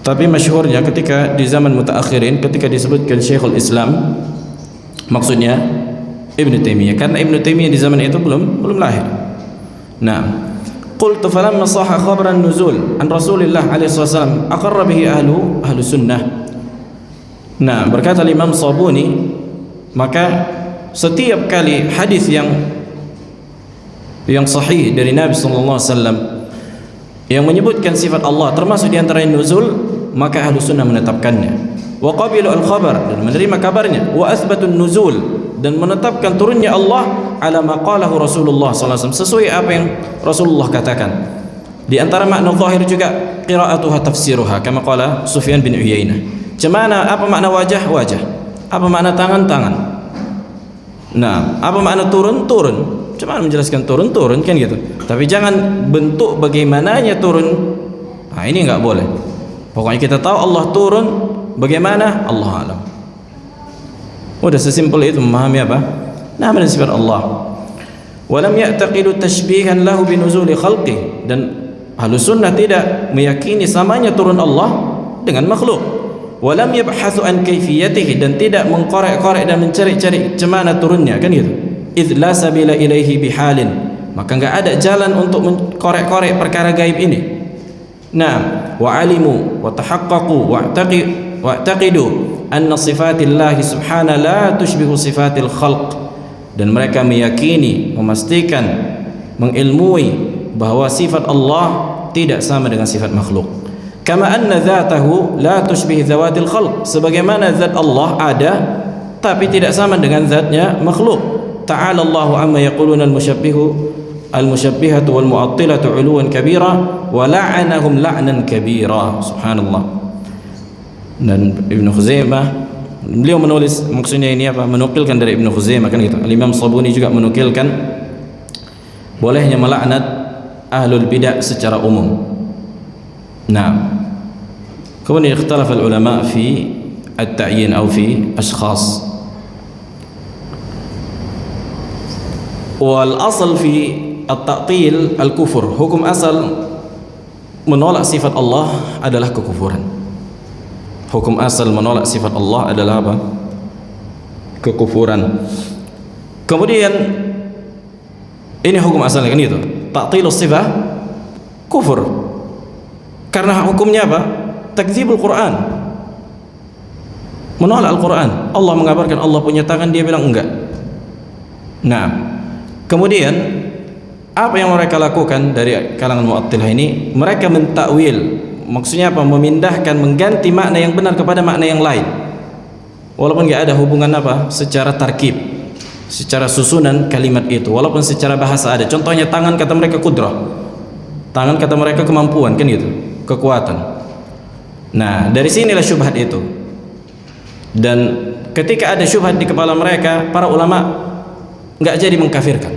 Tapi masyhurnya ketika di zaman mutaakhirin, ketika disebutkan Syekhul Islam, maksudnya Ibn Taimiyah, karena Ibn Taimiyah di zaman itu belum lahir. Nah, qultu falamma sahha khabaran nuzul an Rasulillah alaihi wasallam aqarra bihi ahlu sunnah. Nah, berkata Imam Sabuni, maka setiap kali hadis yang sahih dari Nabi sallallahu alaihi wasallam yang menyebutkan sifat Allah termasuk di antara nuzul, maka ahlu sunnah menetapkannya. Wa qabilu al-khabar, dan menerima kabarnya. Wa athbatun nuzul, dan menetapkan turunnya Allah ala ma qalahu Rasulullah sallallahu alaihi wasallam, sesuai apa yang Rasulullah katakan. Di antara makna zahir juga qira'atuha tafsiruha kama qala Sufyan bin Uyainah. Cemana apa makna wajah? Wajah. Apa makna tangan? Tangan. Nah, apa makna turun? Turun. Cuma menjelaskan turun kan gitu. Tapi jangan bentuk bagaimananya turun. Nah, ini enggak boleh. Pokoknya kita tahu Allah turun, bagaimana? Allah alam. Udah sesimpel itu memahami apa? Nama dan sifat Allah. Walam ya'taqidu tashbihan lahu binuzuli khalqi, dan Ahlus Sunnah tidak meyakini samanya turun Allah dengan makhluk. Walam yabhathu an kaifiyatihi, dan tidak mengkorek-korek dan mencari-cari cemana turunnya, kan gitu. Idz la sabila ilaihi bihalin, maka enggak ada jalan untuk mengkorek-korek perkara gaib ini. Nah, wa alimu wa tahaqqaqu wa i'taqidu anna sifatillah subhanahu la tushbihu sifatil khalq, dan mereka meyakini, memastikan, mengilmui bahwa sifat Allah tidak sama dengan sifat makhluk. Kama anna dzatahu la tushbihu dzawatil khalq, sebagaimana zat Allah ada tapi tidak sama dengan zatnya makhluk. Ta'ala Allahu amma yaquluna al-musyabbihatu wal mu'attilatu 'uluwan kabira wa la'anahum la'nan kabira. Subhanallah. Dan Ibnu Khuzaimah, beliau menulis, maksudnya ini apa? Menukilkan dari Ibnu Khuzaimah, kan gitu. Al-Imam Sabuni juga menukilkan bolehnya melaknat ahlul bidah secara umum. Nah, kemudian ikhtalafa al-ulama fi at-ta'yin atau fi ashkhas. Wal asal fi at-ta'til al-kufur. Hukum asal menolak sifat Allah adalah kekufuran. Hukum asal menolak sifat Allah adalah apa? Kekufuran. Kemudian ini hukum asalnya kan itu. Ta'tilus sifah kufur. Karena hukumnya apa? Takdzibul Quran. Menolak Al-Quran. Allah mengabarkan Allah punya tangan, dia bilang enggak. Nah, kemudian apa yang mereka lakukan dari kalangan Mu'attilah ini? Mereka mentakwil. Maksudnya apa? Memindahkan, mengganti makna yang benar kepada makna yang lain. Walaupun enggak ada hubungan apa? Secara tarkib, secara susunan kalimat itu. Walaupun secara bahasa ada. Contohnya tangan kata mereka kudrah. Tangan kata mereka kemampuan, kan gitu, kekuatan. Nah, dari sinilah syubhat itu. Dan ketika ada syubhat di kepala mereka, para ulama nggak jadi mengkafirkan,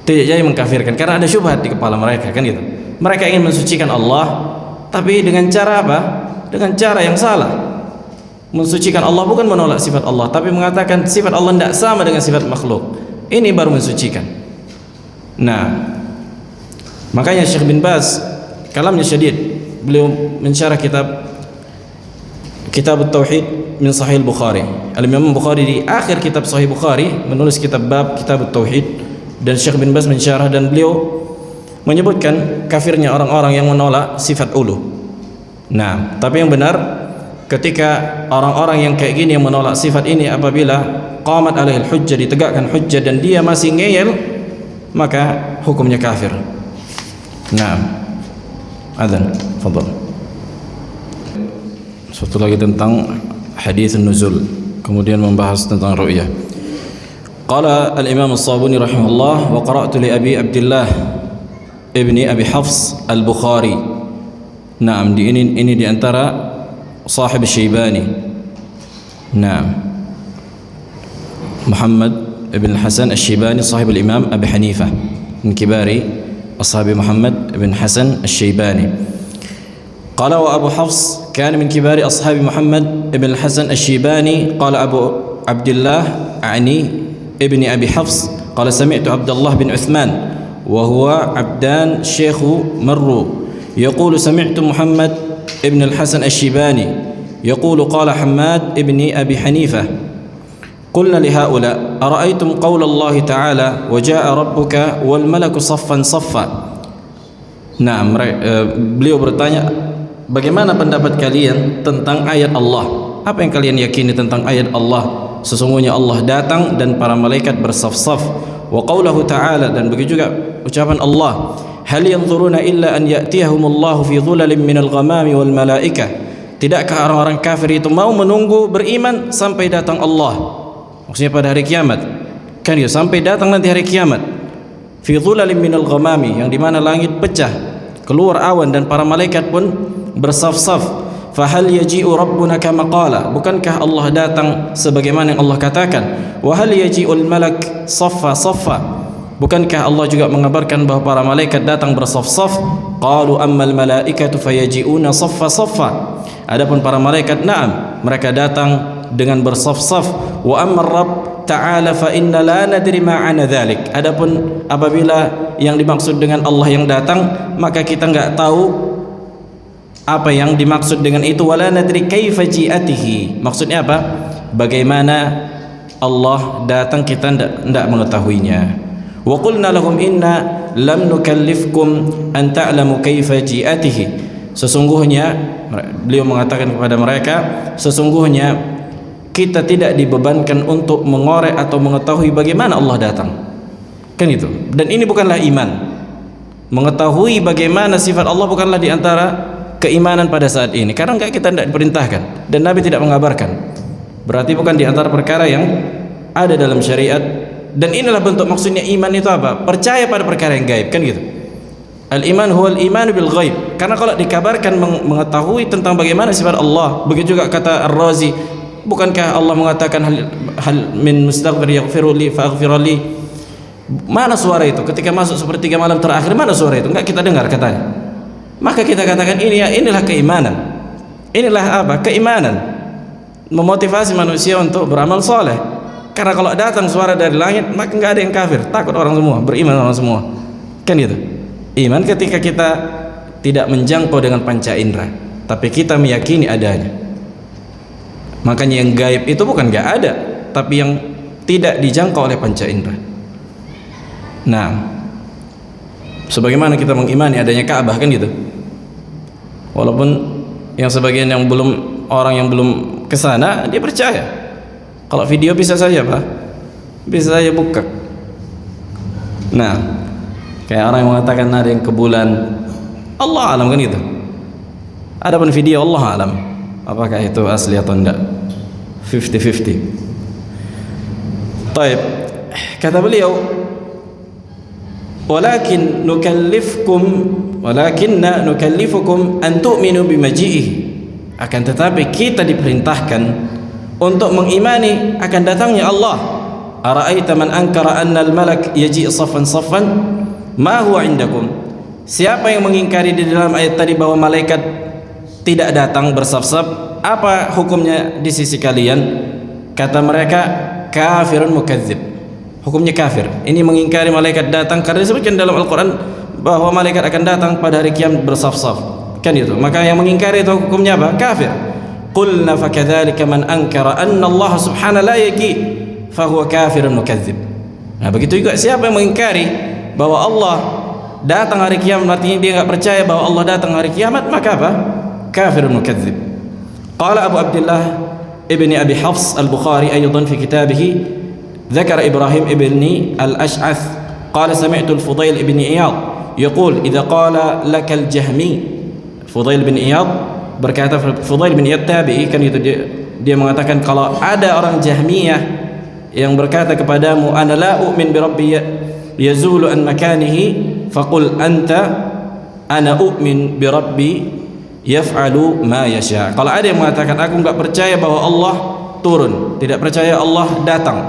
tidak jadi mengkafirkan karena ada syubhat di kepala mereka, kan gitu. Mereka ingin mensucikan Allah, tapi dengan cara apa? Dengan cara yang salah. Mensucikan Allah bukan menolak sifat Allah, tapi mengatakan sifat Allah tidak sama dengan sifat makhluk. Ini baru mensucikan. Nah, makanya Syekh bin Baz kalamnya syadid, beliau mensyarah kitab Tauhid min Sahih Bukhari. Al-Imam Bukhari di akhir kitab Sahih Bukhari menulis kitab bab kitab Tauhid, dan Syekh bin Baz mensyarah, dan beliau menyebutkan kafirnya orang-orang yang menolak sifat ulu. Nah, tapi yang benar, ketika orang-orang yang kayak gini yang menolak sifat ini, apabila qamat alaihil hujjah, ditegakkan hujjah dan dia masih ngeyel, maka hukumnya kafir. Nah, adzan, fadhal. Satu lagi tentang hadis nuzul, kemudian membahas tentang ru'yah. Qala al-Imam As-Sabuni rahimahullah, wa qara'tu li Abi Abdullah ibni Abi Hafs al-Bukhari. Naam, ini di antara sahib Syaibani. Naam, Muhammad ibn Hasan al-Syaibani sahib al-Imam Abi Hanifah, min kibari ashabi Muhammad ibn Hasan al-Syaibani. قال وأبو حفص كان من كبار أصحاب محمد بن الحسن الشيباني. قال أبو عبد الله أعني ابن أبي حفص قال سمعت عبد الله بن عثمان وهو عبدان شيخ مرو يقول سمعت محمد بن الحسن الشيباني يقول قال حماد ابن أبي حنيفة قلنا لهؤلاء أرأيتم قول الله تعالى وجاء ربك والملك صفا صفا. Nah, beliau bertanya, bagaimana pendapat kalian tentang ayat Allah? Apa yang kalian yakini tentang ayat Allah? Sesungguhnya Allah datang dan para malaikat bersaf-saf. Wa qawluhu ta'ala, dan begitu juga ucapan Allah, hal yanzuruna illa an ya'tiyahumullahu fi dhulalin minal ghamami wal malaikah. Tidakkah orang-orang kafir itu mau menunggu beriman sampai datang Allah? Maksudnya pada hari kiamat. Kan ya, sampai datang nanti hari kiamat. Fi dhulalin minal ghamami, yang dimana langit pecah, keluar awan dan para malaikat pun bersaf-saf. Fahal yaji'u rabbuna kama qala, bukankah Allah datang sebagaimana yang Allah katakan? Wa hal yaji'ul malak saffa saffa, bukankah Allah juga mengabarkan bahwa para malaikat datang bersaf-saf? Qalu ammal malaikatu fayaji'una saffa saffa, adapun para malaikat, na'am, mereka datang dengan bersaf-saf. Wa ammar rabb ta'ala fa inna la nadri ma'ana dhalik, adapun apabila yang dimaksud dengan Allah yang datang, maka kita enggak tahu apa yang dimaksud dengan itu. Wala nadri kaifa ji'atihi, maksudnya apa? Bagaimana Allah datang, kita tidak mengetahuinya. Wa qulna lahum inna lam nukallifkum an ta'lamu kaifa ji'atihi, sesungguhnya beliau mengatakan kepada mereka, sesungguhnya kita tidak dibebankan untuk mengorek atau mengetahui bagaimana Allah datang, kan itu. Dan ini bukanlah iman. Mengetahui bagaimana sifat Allah bukanlah di antara keimanan pada saat ini, karena kita tidak diperintahkan dan Nabi tidak mengabarkan. Berarti bukan di antara perkara yang ada dalam syariat. Dan inilah bentuk maksudnya iman itu apa? Percaya pada perkara yang gaib, kan gitu. Al-iman huwal iman bil ghaib. Karena kalau dikabarkan mengetahui tentang bagaimana sifat Allah, begitu juga kata Ar-Razi, bukankah Allah mengatakan hal min mustaghfir yaghfiru li faghfir li? Mana suara itu? Ketika masuk sepertiga malam terakhir, mana suara itu? Enggak kita dengar katanya. Maka kita katakan inilah keimanan. Inilah apa? Keimanan memotivasi manusia untuk beramal soleh. Karena kalau datang suara dari langit, maka nggak ada yang kafir, takut orang semua, beriman orang semua. Kan gitu. Iman ketika kita tidak menjangkau dengan panca indera, tapi kita meyakini adanya. Makanya yang gaib itu bukan nggak ada, tapi yang tidak dijangkau oleh panca indera. Nah, sebagaimana kita mengimani adanya Ka'bah, kan gitu. Walaupun yang sebagian yang belum, orang yang belum ke sana, dia percaya. Kalau video bisa saja, Pak. Bisa saja buka. Nah, kayak orang yang mengatakan ada yang ke bulan, Allah alam, kan gitu. Adapun video, Allah alam apakah itu asli atau enggak. 50-50. Taib. Kata beliau, walakinna nukallifukum an tu'minu bimaji'ihi. Akan tetapi kita diperintahkan untuk mengimani akan datangnya Allah. Ara'aita man ankara anna al-malak yaji' saffan ma huwa indakum. Siapa yang mengingkari di dalam ayat tadi bahwa malaikat tidak datang bersaf-saf, apa hukumnya di sisi kalian? Kata mereka, kafirun mukadzib. Hukumnya kafir. Ini mengingkari malaikat datang, karena disebutkan dalam Al-Quran bahwa malaikat akan datang pada hari kiamat bersaf-saf, kan itu. Maka yang mengingkari itu hukumnya apa? Kafir. Qulna fakadzalika man ankara anna Allah subhanahu la yaqi fahuwa kafirun mukadzib. Nah, begitu juga siapa yang mengingkari bahwa Allah datang hari kiamat, artinya dia enggak percaya bahwa Allah datang hari kiamat, maka apa? Kafirun mukadzib. Qala Abu Abdullah ibni Abi Hafs al-Bukhari aydan fi kitabih ذكر إبراهيم ابن الأشعث قال سمعت الفضيل ابن إياض يقول إذا قال لك الجهمي. Fudail bin Iyad berkata, Fudail bin Iyad tabi'i, kan itu dia mengatakan kalau ada orang Jahmiyah yang berkata kepadamu, ana la u'min bi rabbi yazulu an makanihi faqul anta ana u'min bi rabbi yaf'alu ma yasha. Kalau ada yang mengatakan aku enggak percaya bahwa Allah turun, tidak percaya Allah datang,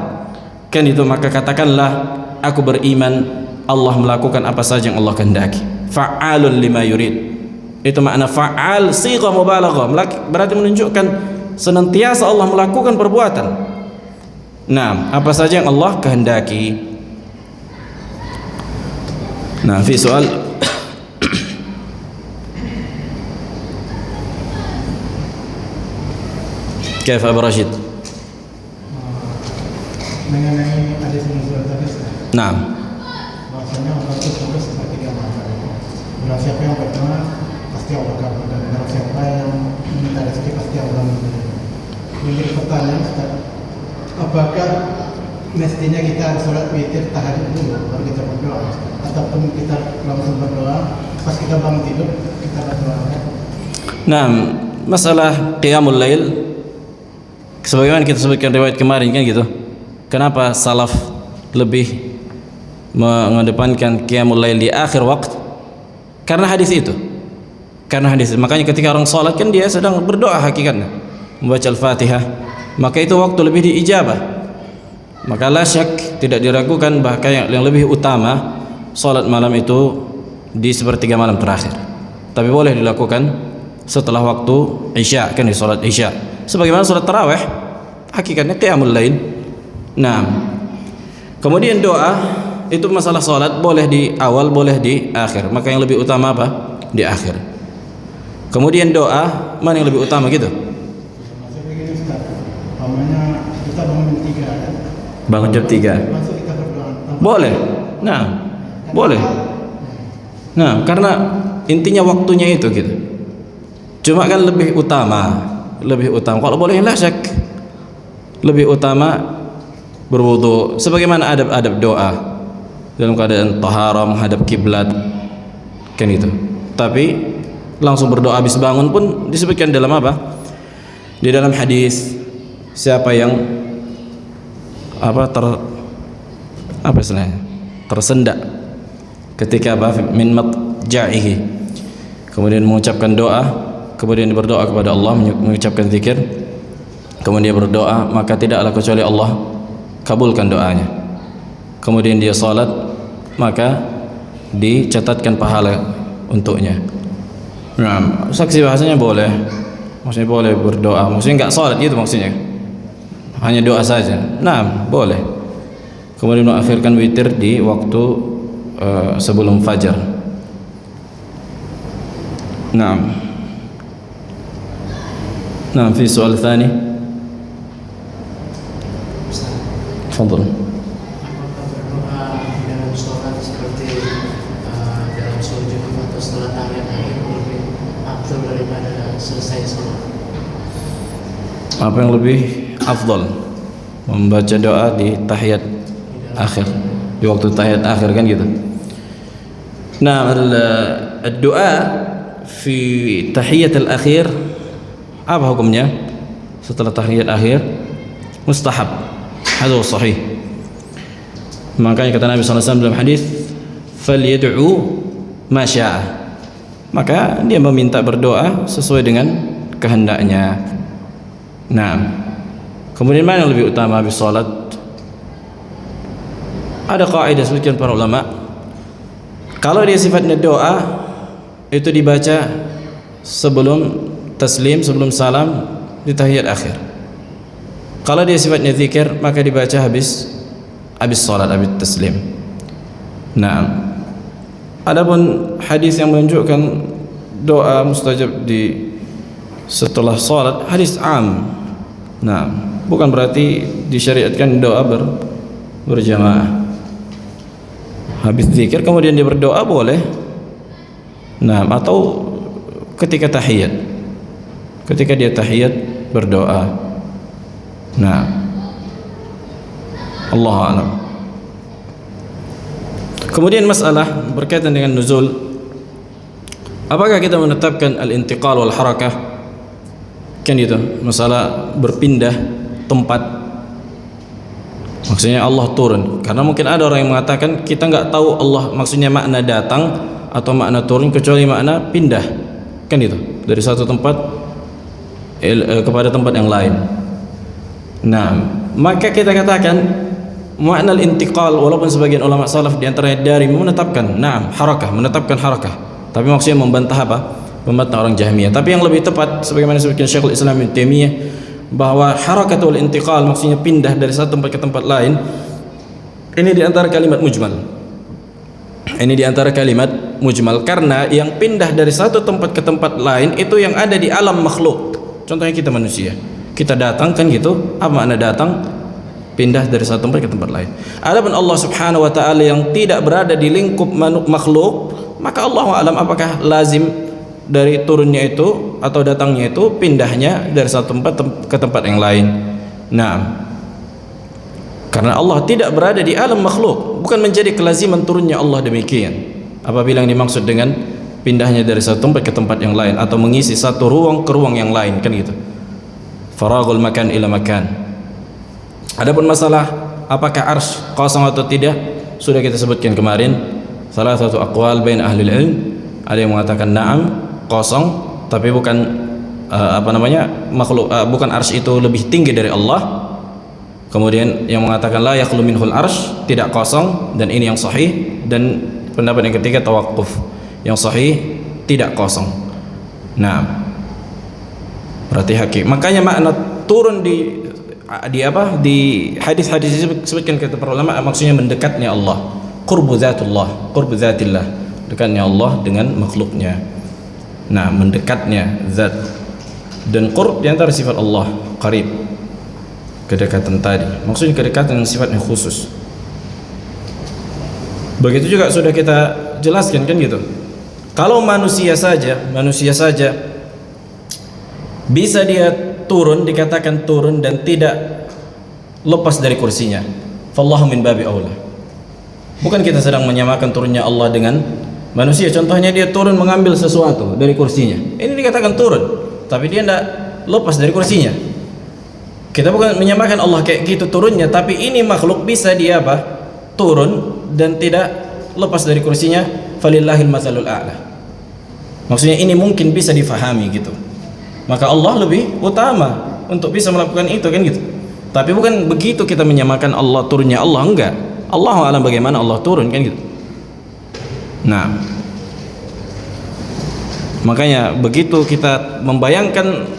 kan itu, maka katakanlah aku beriman Allah melakukan apa saja yang Allah kehendaki. Fa'alun lima yurid. Itu makna fa'al, sighah mubalaghah, berarti menunjukkan senantiasa Allah melakukan perbuatan. Nah, apa saja yang Allah kehendaki. Nah, fi soal Kaif Abu Rashid? Mengenai hadis nuzul tadi, Nah, bahwasanya Allah itu turun seperti dia maha. Barang siapa yang berdoa pasti Allah kabul, dan barang siapa yang meminta rezeki pasti Allah memberi. Menjadi pertanyaan, Ustaz, apakah mestinya kita sholat witir tahajud dulu baru kita berdoa, ataupun kita langsung berdoa pas kita bangun tidur kita berdoa? nah, masalah qiyamul lail sebagaimana kita sebutkan riwayat kemarin, kan gitu. Kenapa salaf lebih mengedepankan qiyamul lail di akhir waktu? Karena hadis itu. Makanya ketika orang salat kan dia sedang berdoa hakikatnya, membaca Al-Fatihah, maka itu waktu lebih diijabah. Maka la syak, tidak diragukan bahkan yang lebih utama salat malam itu di sepertiga malam terakhir. Tapi boleh dilakukan setelah waktu Isya, kan di salat Isya. Sebagaimana salat tarawih, hakikatnya qiyamul lail. Nah, kemudian doa itu masalah salat boleh di awal, boleh di akhir. Maka yang lebih utama apa? Di akhir. Kemudian doa mana yang lebih utama gitu? Maksudnya begini, Ustaz, umpamanya kita bangun jam 3 ya. Bangun jam 3. Langsung kita berdoa. Boleh. Nah, boleh. Nah, karena intinya waktunya itu gitu. Cuma kan lebih utama. Kalau boleh lah syak. Lebih utama berwudu, sebagaimana adab-adab doa dalam keadaan taharah menghadap kiblat, kan itu. Tapi langsung berdoa habis bangun pun disebutkan dalam apa? Di dalam hadis, siapa yang tersendak ketika min matja'ihi, kemudian mengucapkan doa, kemudian berdoa kepada Allah, mengucapkan zikir, kemudian berdoa, maka tidaklah kecuali Allah kabulkan doanya. Kemudian dia salat, maka dicatatkan pahala untuknya. Nah, saksi bahasanya boleh, maksudnya boleh berdoa, maksudnya enggak salat gitu maksudnya. hanya doa saja. Nah, boleh. Kemudian mengakhirkan witir di waktu sebelum fajar. Naam. Naam, fi soal thani. Tafadhal. Apakah berdoa di dalam sholat seperti dalam sujud atau setelah tahiyat akhir lebih afdal daripada selesai sholat? Apa yang lebih afdal? Membaca doa di tahiyat akhir, di waktu tahiyat akhir kan gitu. Nah, doa fi tahiyat al-akhir apa hukumnya? Setelah tahiyat akhir mustahab. Hadza sahih. Makanya kata Nabi sallallahu alaihi wasallam dalam hadis, "Falyad'u ma syaa." Maka dia meminta berdoa sesuai dengan kehendaknya. Nah, kemudian mana yang lebih utama habis salat? Ada kaidah sebutkan para ulama, kalau dia sifatnya doa itu dibaca sebelum taslim, sebelum salam di tahiyat akhir. Kalau dia sifatnya zikir, maka dibaca habis salat, habis taslim. Nah, adapun hadis yang menunjukkan doa mustajab di setelah salat, hadis am. Nah, bukan berarti disyariatkan doa berjamaah. Habis zikir kemudian dia berdoa boleh. Nah, atau ketika tahiyat. Ketika dia tahiyat berdoa. Nah, Allahu a'lam. Kemudian masalah berkaitan dengan nuzul. Apakah kita menetapkan al-intiqal wal harakah? Kan itu, masalah berpindah tempat. Maksudnya Allah turun. Karena mungkin ada orang yang mengatakan kita enggak tahu Allah maksudnya makna datang atau makna turun kecuali makna pindah. Kan itu, dari satu tempat kepada tempat yang lain. Nah, maka kita katakan makna al-intiqal, walaupun sebagian ulama salaf di antaranya dari menetapkan harakah, menetapkan harakah, tapi maksudnya membantah apa? Membantah orang Jahmiyah. Tapi yang lebih tepat sebagaimana disebutkan Syekhul Islam Ibnu Taimiyah bahwa harakatul intiqal maksudnya pindah dari satu tempat ke tempat lain. Ini di antara kalimat mujmal. Ini di antara kalimat mujmal karena yang pindah dari satu tempat ke tempat lain itu yang ada di alam makhluk. Contohnya kita manusia. Kita datang kan gitu, apa makna datang? Pindah dari satu tempat ke tempat lain. Adapun Allah Subhanahu wa taala yang tidak berada di lingkup makhluk, maka Allah alam apakah lazim dari turunnya itu atau datangnya itu pindahnya dari satu tempat ke tempat yang lain. Nah, karena Allah tidak berada di alam makhluk, bukan menjadi kelaziman turunnya Allah demikian. Apabila yang dimaksud dengan pindahnya dari satu tempat ke tempat yang lain atau mengisi satu ruang ke ruang yang lain kan gitu. Faragul makan ila makan. Adapun masalah apakah arsy kosong atau tidak sudah kita sebutkan kemarin. Salah satu aqwal bain ahli ilm, ada yang mengatakan na'am kosong, tapi bukan makhluk, bukan arsy itu lebih tinggi dari Allah. Kemudian yang mengatakan la yakhlu minhul arsy, tidak kosong, dan ini yang sahih. Dan pendapat yang ketiga tawaqquf, yang sahih tidak kosong. Nah, berarti hakik. Makanya makna turun di hadis-hadis disebutkan kata para ulama maksudnya mendekatnya Allah, qurbu zatullah, qurbu zatillah, dekatnya Allah dengan makhluknya. Nah, mendekatnya zat dan qurb di antara sifat Allah, qarib, kedekatan tadi. Maksudnya kedekatan yang sifatnya khusus. Begitu juga sudah kita jelaskan kan gitu. Kalau manusia saja bisa dia turun, dikatakan turun dan tidak lepas dari kursinya. Fallahu min babi aula. Bukan kita sedang menyamakan turunnya Allah dengan manusia. Contohnya dia turun mengambil sesuatu dari kursinya. Ini dikatakan turun, tapi dia tidak lepas dari kursinya. Kita bukan menyamakan Allah kayak gitu turunnya, tapi ini makhluk bisa dia turun dan tidak lepas dari kursinya. Falillahil matsalul a'la. Maksudnya ini mungkin bisa difahami gitu. Maka Allah lebih utama untuk bisa melakukan itu kan gitu. Tapi bukan begitu kita menyamakan Allah turunnya Allah, enggak. Allahu a'lam bagaimana Allah turun kan gitu. Nah, makanya begitu kita membayangkan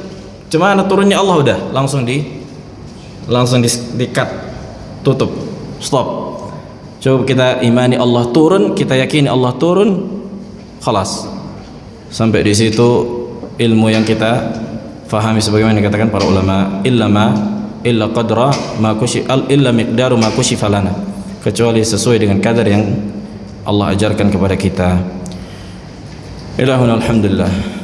gimana turunnya Allah udah langsung langsung di-cut, tutup, stop. Coba kita imani Allah turun, kita yakini Allah turun, khalas. Sampai di situ ilmu yang kita fahami sebagaimana dikatakan para ulama, illa qadra ma illa miqdaru ma kushifa lana, kecuali sesuai dengan kadar yang Allah ajarkan kepada kita. Ilahuna alhamdulillah.